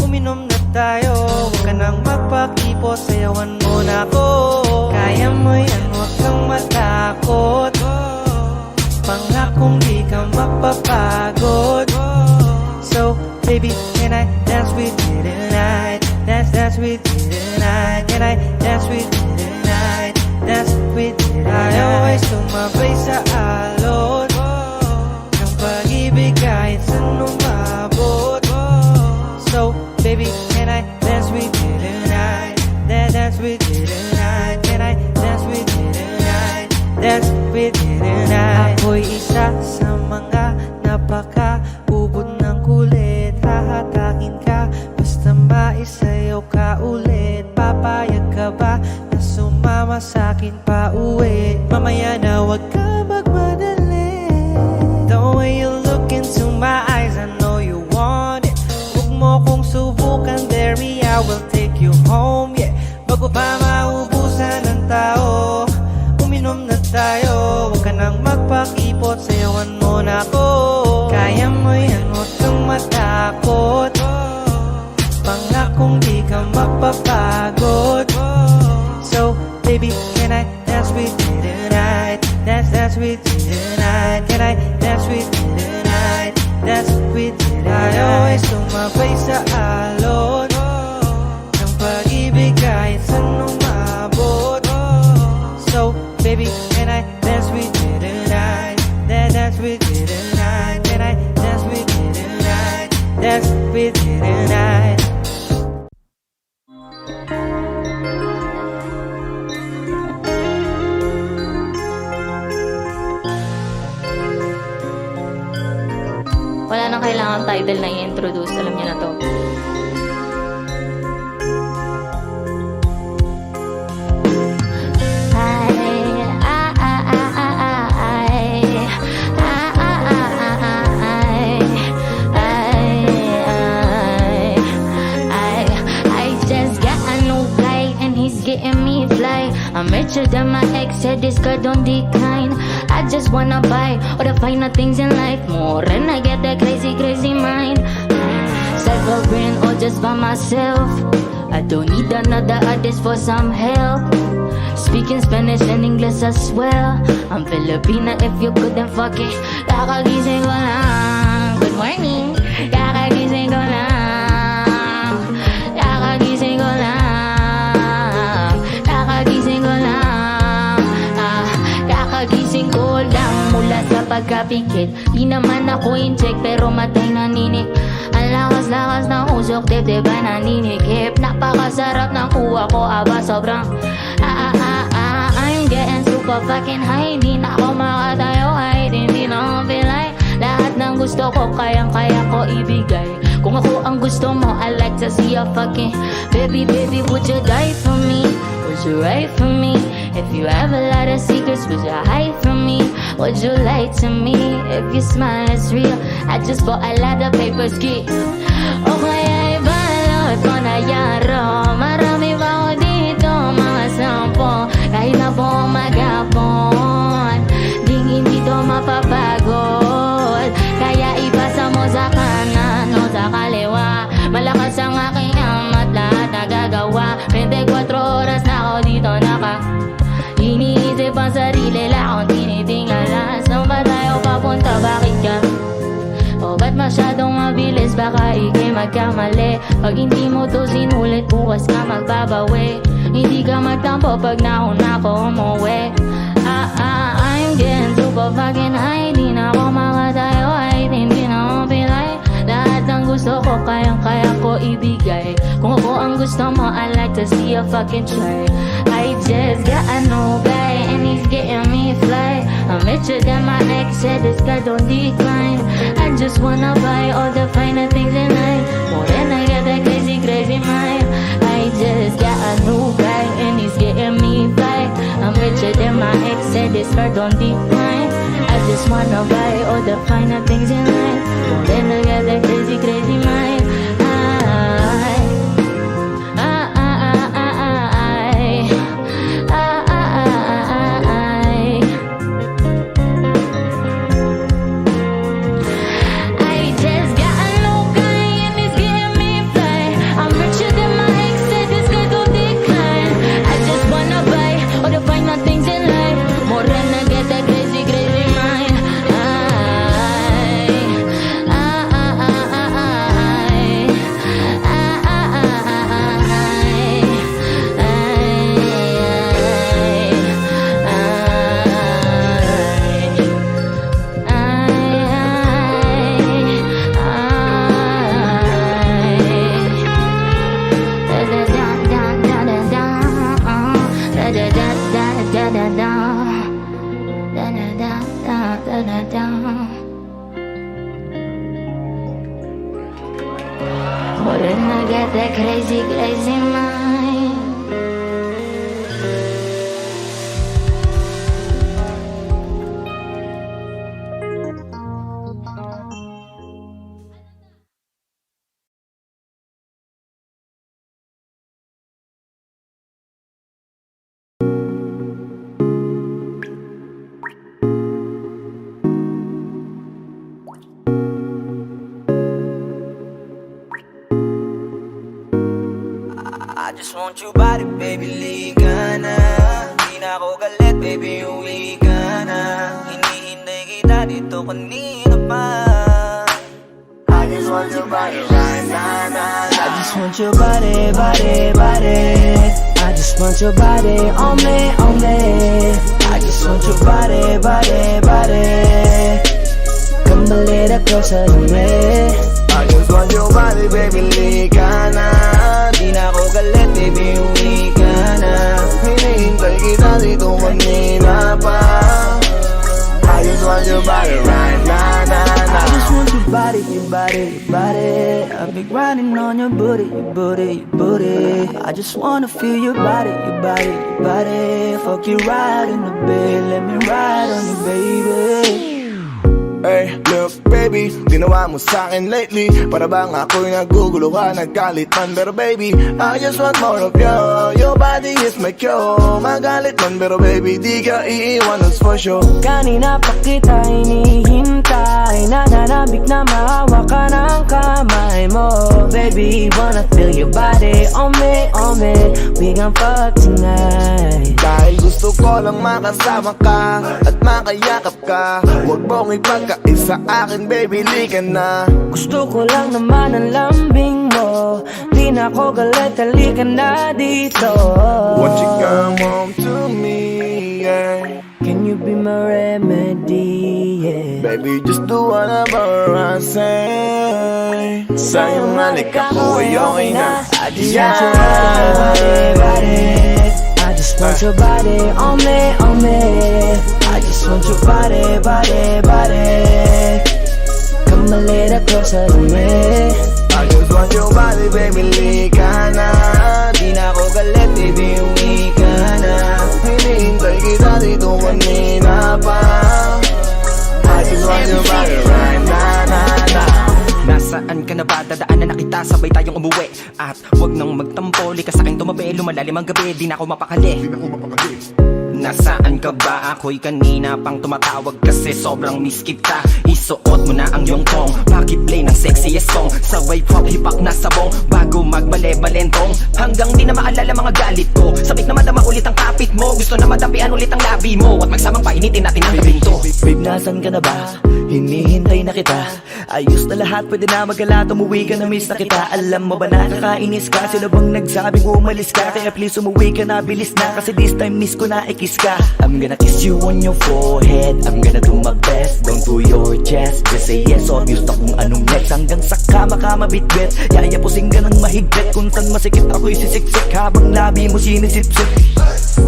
K: uminom na tayo. Huwag ka nang magpakipot, sayawan mo na ako. Kaya mo yan, huwag kang matakot. Pangakong di ka mapapagod. So, baby, can I dance with you tonight? Dance with you tonight. Can I dance with you tonight? Dance with you tonight. I always tumabay sa alon ng pag-ibig kahit saan umabot. So, baby, can I dance with you tonight? Dance with you tonight. Can I dance with you tonight? Dance with you tonight. Ako'y isa sa mga napaka-ubod ng kulit. Hahatakin ka, basta maisayaw ka ulit. Papayag ka ba na sumama sa'kin pa uwi? Mamaya na wag ka magmadali. The way you look into my eyes, I know you want it. Huwag mo kong subukan, dare me, I will take you home, yeah. Bago pa maubusan ng tao, uminom na tayo. Huwag ka nang magpakipot, sayawan mo na ako. Kaya mo yan, huwag kang matakot. Pangakong di ka mapapagod. So, baby, can I dance with you tonight? Dance with you tonight. Can I dance with you tonight? Dance with you tonight. I always tumabay sa alon ng pag-ibig kahit saan umabot. So, baby, can I dance with you tonight? Dance with you tonight. Can I dance with you tonight? Dance with you tonight.
D: Wala nang kailangan title na i-introduce. Alam niyo na to. I just got a new guy and he's getting me fly. I'm richer than my ex, said this girl don't decline. I just wanna buy all the finer things in life more, and I get that crazy, crazy mind. Suffering all just by myself. I don't need another artist for some help. Speaking Spanish and English as well. I'm Filipina if you couldn't fuck it. Kakagising ko lang. Good morning. Kakagising ko lang. Kakagising ko lang. Kakagising ko lang. Kakagising ko lang mula sa pagkapikit. Di naman ako in check pero matay naninig. Ang Lakas-lakas ng usok, dibdib ay naninikip. Napakasarap ng kuha ko, aba sobrang I'm getting super fucking high. Di na ako makatayo, kahit hindi na ako pilay. Lahat ng gusto ko, kayang-kaya ko ibigay. Kung ako ang gusto mo, I like to see you fucking. Baby, baby, would you die for me? Would you write for me? If you have a lot of secrets, would you hide from me? Would you lie to me? If your smile is real, I just bought a lot of paper ski. O kaya ibalot ko na yaro. Marami pa ako dito, mga sampo. Kahit na buong maghapon, hindi to mapapagod. Kaya ipasa mo sa kanan o sa kaliwa. Malakas ang aking amat, lahat nagagawa. 24 oras na ako dito iniisip ang sarili, lang akong tinitingala. Saan ba tayo papunta, bakit ka? O ba't masyadong mabilis, baka ikay magkamali. Pag hindi mo to sinulit, bukas ka magbabawi. Hindi ka magtampo pag nauna ko umuwi. I'm getting super fucking high. Di na ako makatayo, kahit hindi na ako pilay. Lahat ng gusto ko, kayang-kaya ko ibigay. Kung ako ang gusto mo, I like to see you fucking try. I just got a new guy and he's getting me fly. I'm richer than my ex, said this guy don't decline. I just wanna buy all the finer things in life. More than I got that crazy, crazy mind. I just got a new guy and he's getting me fly. I'm richer than my ex, said this guy don't decline. I just wanna buy all the finer things in life. More than I got that crazy, crazy mind. When I get that crazy, crazy mind.
B: I just want your body, baby, liga na. Di na ako galit, baby, uwi ka na. Hinihintay kita dito kanina pa. I just want your body right now, nah. I just want your body, body, body. I just want your body on me, on me. I just want your body, body, body. Come a little closer to me. I just want your body, baby, liga na. Di na ako galit, baby, uwi ka na. Hinihintay kita dito kanina pa. I just want your body right now, nah, nah. I just want your body, your body, your body. I've been grinding on your booty, your booty, your booty. I just wanna feel your body, your body, your body. Fuck you right in the bed, let me ride on you, baby.
L: Hey, look baby, ginawa mo sa'kin lately. Para bang ako'y nagugulo ka, naggalit man. Pero baby, I just want more of you. Your body is my cure. Magalit man pero baby, di ka iiwan, that's for sure.
K: Kanina pa kita hinihintay. Nananabik na mahawa ka ng kamay mo. Baby, wanna feel your body on me, on me. We gon' fuck tonight.
L: Dahil gusto ko lang makasama ka at makayakap ka. Huwag mong ipagkaisa akin, baby, liga na.
K: Gusto ko lang naman ang lambing mo. Di na ako galit, halika na dito.
L: Won't you come home to me, yeah?
K: Can you be my remedy? yeah.
L: Baby, just do whatever I say. Sa'yong halik ako ay okay na.
K: I just want your body, body. I just want your body on me, on me. I just want your body, body, body. Come a little closer to me.
L: I just want your body, baby, lika na.
B: Di na ako galit, baby, uwi ka na.
L: Hinihintay kita dito kanina pa. I just want your body right na, na, na.
M: Nasaan ka na ba? Dadaanan na kita, sabay tayong umuwi. At wag nang magtampo, likas sa'king tumabi. Lumalalim ang gabi, di na ako mapakali. Nasaan ka ba? Ako'y kanina pang tumatawag kasi sobrang miss kita. Isuot mo na ang iyong tong, pakiplay ng sexiest song. Sabay pop hipak na sabong, bago magbale-balentong. Hanggang di na maalala mga galit ko. Sabik na madama ulit ang kapit mo. Gusto na madapian ulit ang labi mo. At magsamang painitin natin ang bibinto.
B: Babe, nasan ka na ba? Hinihintay na kita. Ayos na lahat, pwede na magala. Umuwi ka na, miss na kita. Alam mo ba nakakainis ka? Sino bang nagsabing umalis ka? Kaya please umuwi ka na, bilis na. Kasi this time miss ko na ikis ka. I'm gonna kiss you on your forehead. I'm gonna do my best down to your chest. Just say yes, obvious na kung anong next. Hanggang sa kama ka mabitbit. Yayapusing ka ng mahigpit. Kung saan masikip ako'y sisiksik. Habang labi mo sinisipsip.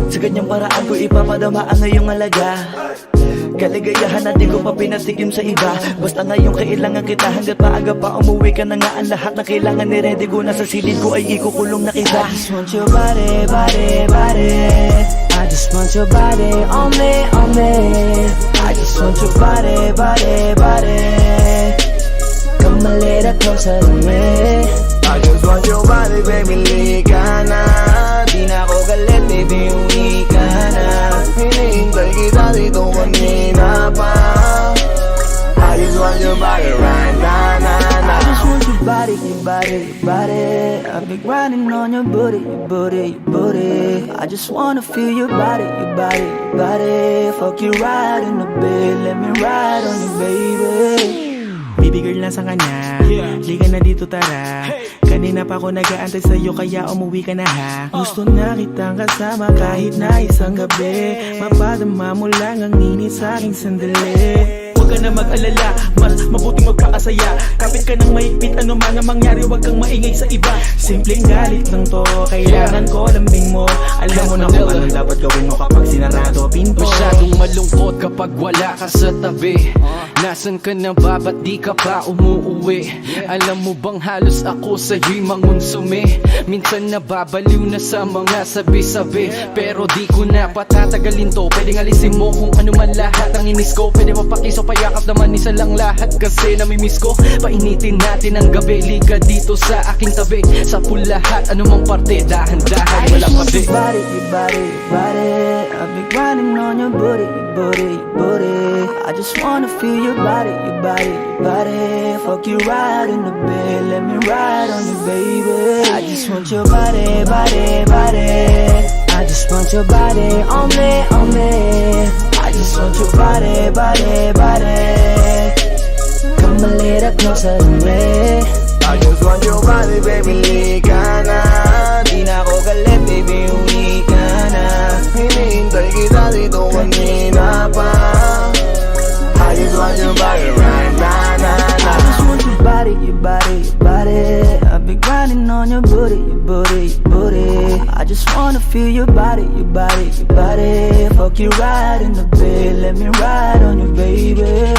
B: Sa ganyang paraan ko ipapadama ang ngayong alaga. Kaligayahan na di ko pa pinatikim sa iba. Basta ngayon kailangan kita. Hanggat maaga pa umuwi ka na nga. Ang lahat na kailangan ni ready ko. Nasa silid ko ay ikukulong na kita.
K: I just want your body, body, body. I just want your body on me, on me. I just want your body, body, body. Come a little closer to me.
L: I just want your body, baby, lika na.
B: Di na ako galit, baby, uwi ka na.
L: Hinihintay kita dito kanina pa. I just want your body right na, na, na.
B: I just want your body, your body, your body. I've been grinding on your booty, your booty, your booty. I just wanna feel your body, your body, your body. Fuck you right in the bed, let me ride on you, baby.
E: Baby girl, nasa kanya? Liga na dito, tara. Kanina pa ako nag-aantay sa'yo, kaya umuwi ka na ha. Gusto na kitang kasama kahit na isang gabi. Mapadama mo lang ang init sa'king sandali. Huwag ka na mag-alala, mas mabuting magpakasaya. Kapit ka ng mahigpit, ano man ang mangyari, huwag kang maingay sa iba. Simpleng galit lang to, kailangan ko lambing mo. Alam mo na kung anong dapat gawin mo kapag sinarado pinto.
C: Masyadong malungkot kapag wala ka sa tabi. Nasaan ka na ba? Ba't di ka pa umuuwi? Alam mo bang halos ako sa'yo'y mangonsume? Minsan nababaliw na sa mga sabi-sabi. Pero di ko na patatagalin to. Pwedeng alisin mo kung ano man lahat ang inis ko. Pwede mapakiso, payakap naman isa lang lahat. Kasi namimiss ko. Painitin natin ang gabi. Liga dito sa aking tabi. Sa full lahat, anumang parte. Dahan-dahan, walang
B: I just want
C: pati.
B: your body, your body, your body. I've been grinding on your booty, your booty, your booty. I just wanna feel your body, your body, your body. Fuck you right in the bed, let me ride on you, baby. I just want your body, body, body.
K: I just want your body on me, on me. I just want your body, body, body. Come a little closer to me.
L: I just want your body, baby, lika na.
B: Di na ako galit, baby, uwi ka na.
L: Hinihintay kita dito kanina pa. I just want your body right na, na, na.
B: I just want your body, your body, your body. I've been grinding on your booty, your booty, your booty. I just wanna feel your body, your body, your body. Fuck you right in the bed, let me ride on you, baby.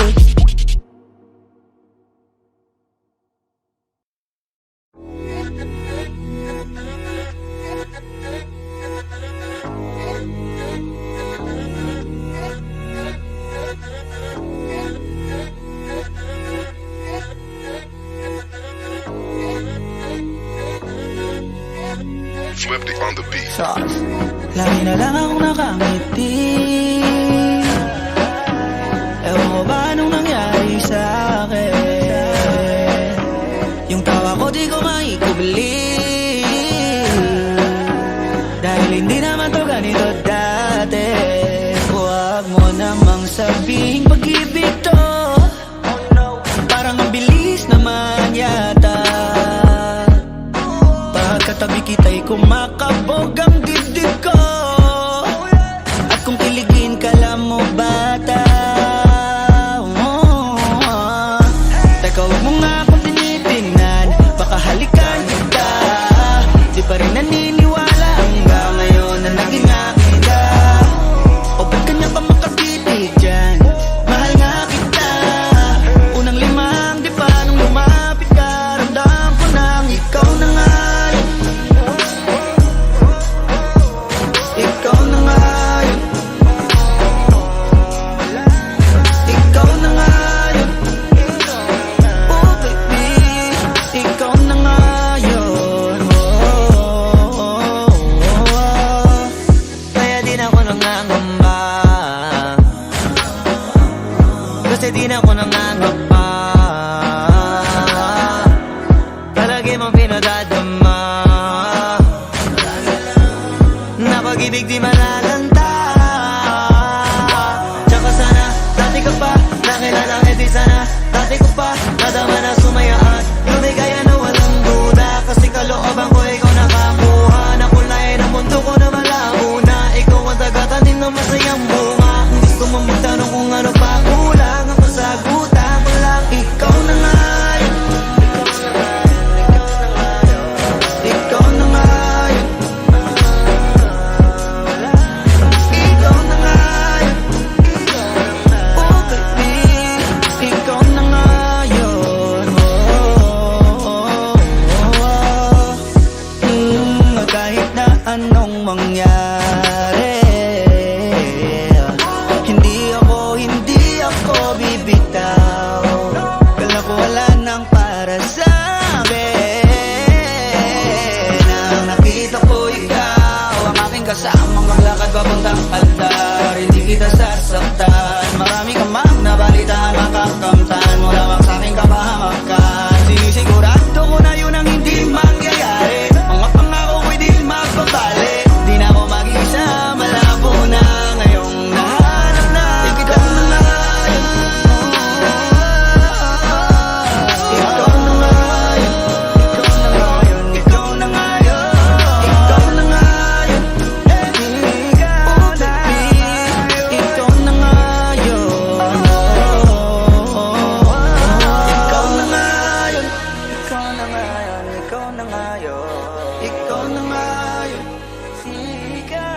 L: Swifty on the beat.
B: Lagi na lang akong nakangiti. Ewan ko ba anong nangyari sa'kin. Yung tawa ko di ko maikubli. Dahil hindi naman to ganito dati. Huwag mo namang sabihing pag-ibig to. Parang ang bilis naman yata. Pagkatabi kita'y kumakabog ang dibdib ko. At kung kiligin ka lang mo bata, nangangapa. Palagi mong pinadadama na pag-ibig di malalanta. Tsaka sana, dati ka pa nakilala, di sana dati ko pa nadama na sumaya at lumigaya na walang duda. Kasi kalooban ko ikaw nakakuha, nakulay ng mundo ko na malabo na. Ikaw ang tagatanim ng masayang bunga. Kung gusto mo magtanong kung ano pa kulang, ang kasagutan ko lang, ikaw na nga yun. Ikaw na nga yun. Ikaw na nga yun. Oh baby, ikaw na nga yun. Kahit na anong mangyari, hindi ako bibitaw. Kala ko wala nang para sa akin. Nang nakita ko ikaw, ang aking kasamang maglakad papuntang altar. Hindi kita sasaktan, marami ka mang nabalitaan, makakamtan mo lamang sa aking kapahamakan. Sinisigurado ko na yun ang hindi mangyayari. Mga pangako ko'y di magbabali. Di na ako mag-isa, malabo na ngayong nahanap na ikaw na nga yun. Ikaw na nga yun. Ikaw na nga yun. Ikaw na nga yun. Oh baby, ikaw na nga yun. Ikaw na nga yun. Ikaw na nga yun. Ikaw na nga yun. Ikaw na nga yun. Ikaw na nga yun. Ikaw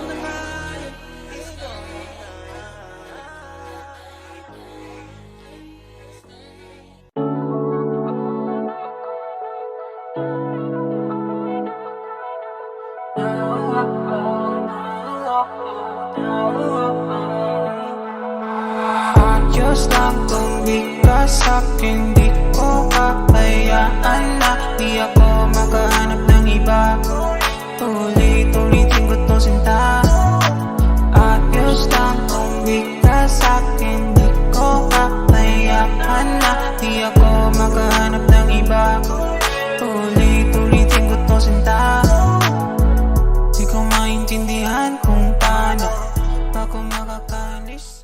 B: na nga yun.
E: Ayos lang kung di ka sa'kin, di ko kakayaan na di ako makahanap ng iba. Ulit-ulitin ko to sinta. Ayos lang kung di ka sa'kin, di ko kakayaan na di ako makahanap ng iba. Ulit-ulitin ko to sinta. Di ko maintindihan kung paano ako makakalis.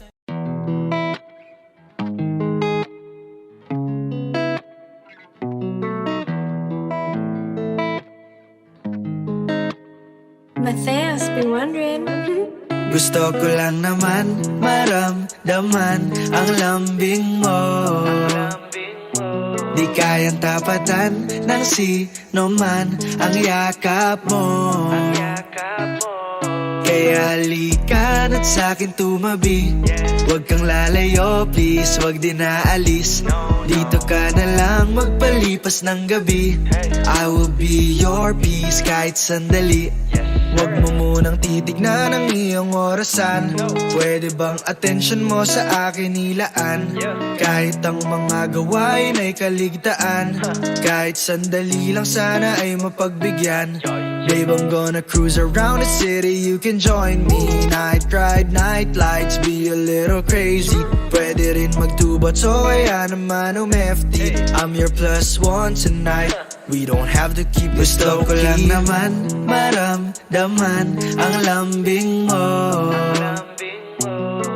D: Matthias, been wondering.
B: Gusto ko lang naman maramdaman ang lambing mo. Di kayang tapatan ng sino man ang yakap mo. Kaya halika na't sa'kin tumabi. Huwag kang lalayo, please, huwag din naalis. Dito ka na lang magpalipas ng gabi. I will be your peace kahit sandali. Huwag mo munang titignan ang iyong orasan. Pwede bang attention mo sa akin ilaan? Kahit ang mga gawain ay kaligtaan, kahit sandali lang sana ay mapagbigyan. Babe, I'm gonna cruise around the city, you can join me. Night ride, night lights, be a little crazy. Pwede rin magtubat, so kaya naman umefty. I'm your plus one tonight, we don't have to keep it low-key. Gusto ko lang naman maramdaman ang lambing mo.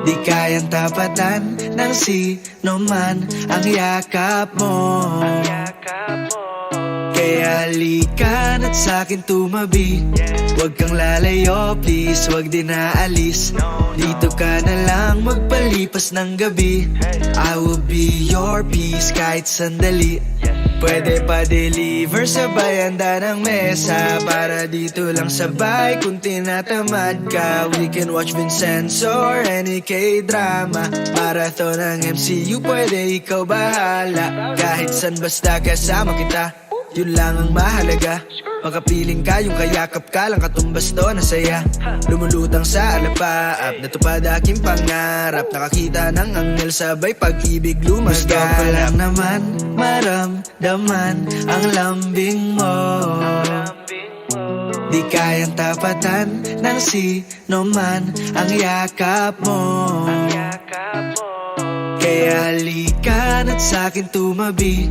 B: Di kayang tapatan ng sino man ang yakap mo. Kaya halika na't sa'kin tumabi. Huwag kang lalayo, please, huwag din naalis. Dito ka na lang magpalipas ng gabi. I will be your peace kahit sandali. Pwede pa deliver sabay handa ng mesa. Para dito lang sabay kung tinatamad ka. We can watch Vincenzo or any K-drama. Marathon ng MCU, pwede ikaw bahala. Kahit san basta kasama kita, yun lang ang mahalaga. Makapiling ka, yung kayakap ka lang katumbas to na saya. Lumulutang sa alapaap, natupad aking pangarap. Nakakita ng anghel sabay pag-ibig lumaganap. Gusto ko lang naman maramdaman ang lambing mo. Di kayang tapatan ng sino man ang yakap mo. Kaya halika na't sa'kin tumabi.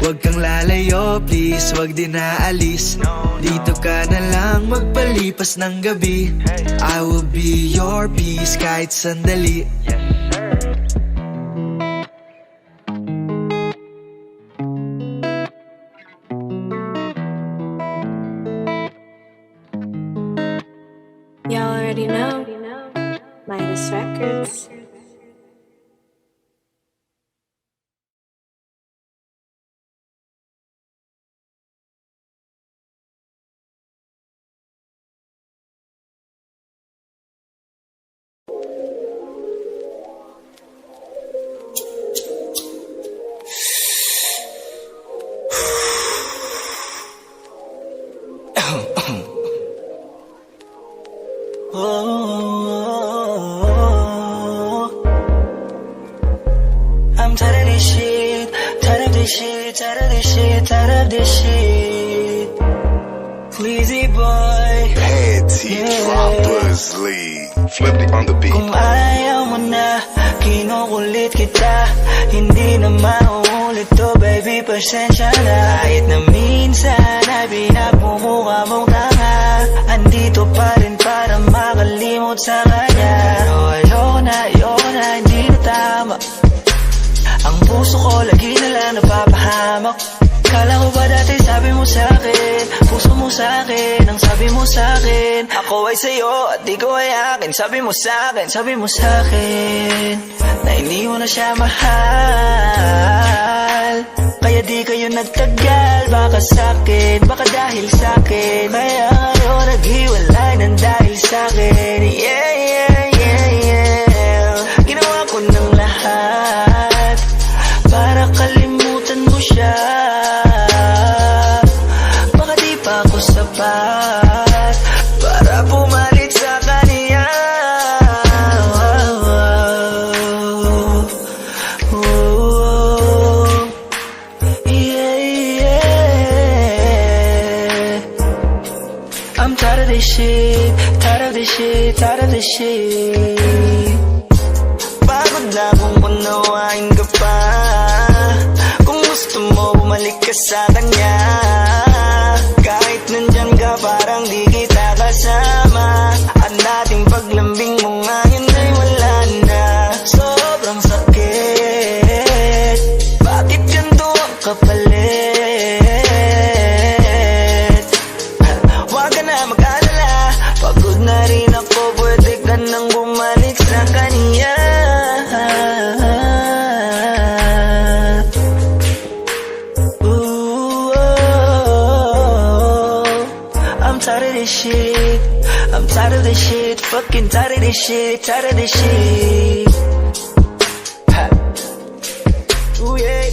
B: Huwag kang lalayo, please, huwag din naalis. Dito ka na lang magpalipas ng gabi. I will be your peace kahit sandali.
N: Y'all already know. Midas Records.
B: I'm tired of this shit, tired of this shit, tired of this shit, tired of this shit. Pleasy boy,
L: Panty Droplessly. Flip it on the beat.
B: kung ayaw mo na, kinukulit kita. Hindi na mauulit to, baby, pasensya na. Kahit na minsan ay pinagmumukha mong tanga, andito pa rin para makalimot sa kanya. Pero ayoko na, hindi na tama. Ang puso ko lagi na lang napapahamak. Kala ko ba dati sabi mo sa'kin, puso mo sa'kin, ang sabi mo sa'kin, ako ay sa'yo at di ko ay akin. Sabi mo sa'kin, na hindi mo na siya mahal. Kaya di kayo nagtagal, baka sa'kin, baka dahil sa'kin. Kaya ngayon naghiwalay ng dahil sa'kin. Yeah, yeah, yeah, yeah. Ginawa ko ng lahat para kalimutan mo siya. Baka di pa ako sapat para pumalit sa kanya. Yeah, yeah. I'm tired of this shit, tired of this shit, tired of this shit. Pagod na kung unawain ka pa. Kung gusto mo, bumalik ka sa kanya. Kahit nandyan ka, parang di kita kasama. Ang dating paglambing mo ngayon ay wala na. Sobrang sakit, bakit ganito ang kapalit? Huwag ka na mag-alala, pagod na rin ako, pwede ka nang bumalik sa kanya. I'm tired of this shit, I'm tired of this shit, fucking tired of this shit, tired of this shit. Ha. Ooh yeah,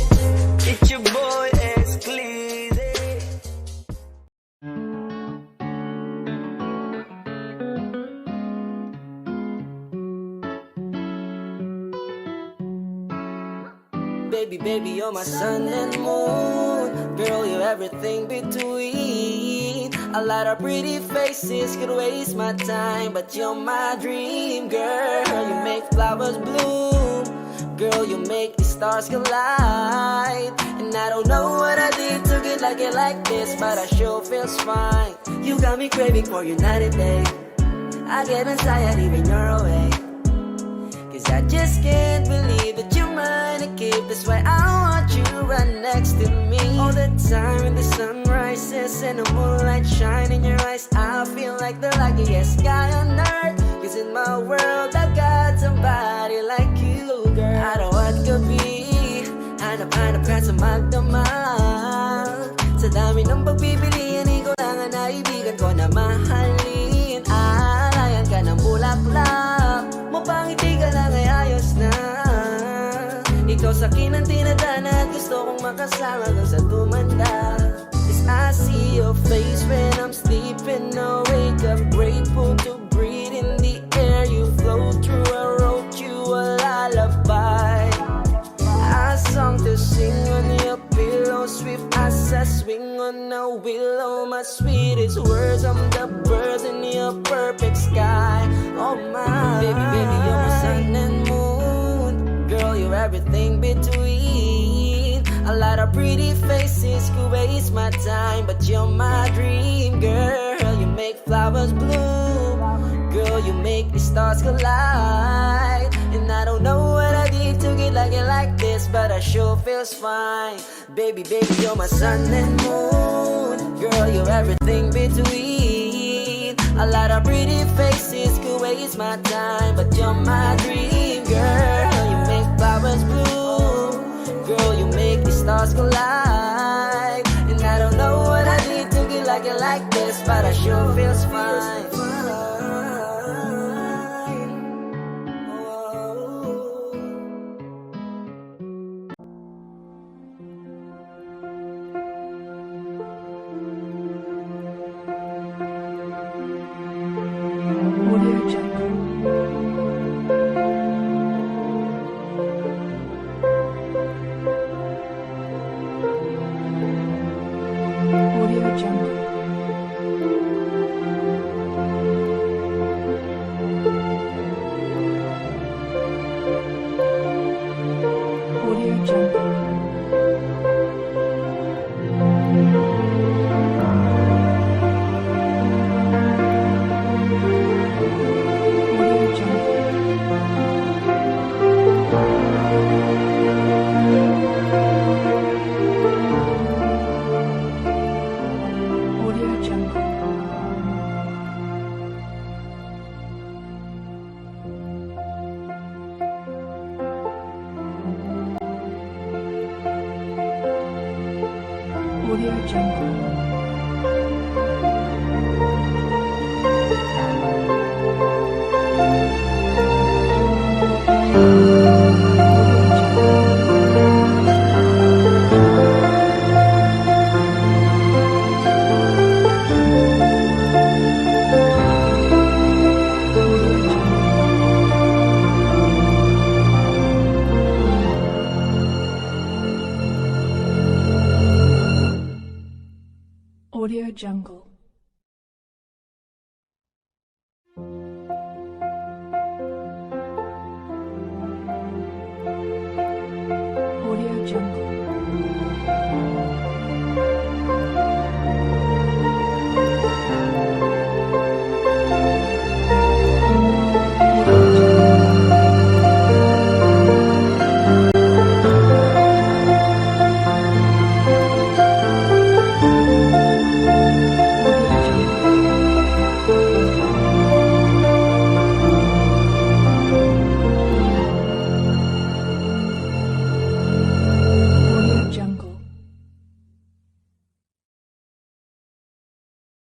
B: it's your boy Exclusive.
J: Baby, baby, you're my sun and moon. Girl, you're everything between. A lot of pretty faces could waste my time, but you're my dream, girl. You make flowers bloom. Girl, you make the stars collide. And I don't know what I did to get like this, but I sure feels fine. You got me craving for you night and day. I get anxiety when you're away, 'cause I just can't believe that you're mine to keep. That's why I want you right next to me all the time. When the sun rises and the moonlight shine in your eyes, I feel like the luckiest guy on earth. 'Cause in my world I got somebody like you, girl. I don't want to be hanap-hanap ka sa magdamag. Sa dami ng pagpipilian, ikaw lang ang naibigan ko na mahalin. Alayan ka ng bulaklak, mapangiti ka lang ay ayos na. Ikaw sa'kin ang tinadana at gusto kong makasama kang sa tumanda. 'Cause I see your face when I'm sleeping awake. I'm grateful to breathe in the air you flow through. I wrote you a lullaby, a song to sing on your pillow, swift as a swing on a willow. My sweetest words, I'm the birds in your perfect sky. Oh my, baby, baby, you're my sun and moon. Girl,
H: Girl, you're everything between. A lot of pretty faces could waste my time, but you're my dream, girl. You make flowers bloom. Girl, you make the stars collide. And I don't know what I did to get like it like this, but I sure feels fine. Baby, baby, you're my sun and moon. Girl, you're everything between. A lot of pretty faces could waste my time, but you're my dream, girl. You make flowers bloom. Girl, you make the stars collide. And I don't know what I did to get like it like this, but I sure feels fine.
O: Audio Jungle. Audio Jungle. Audio Jungle.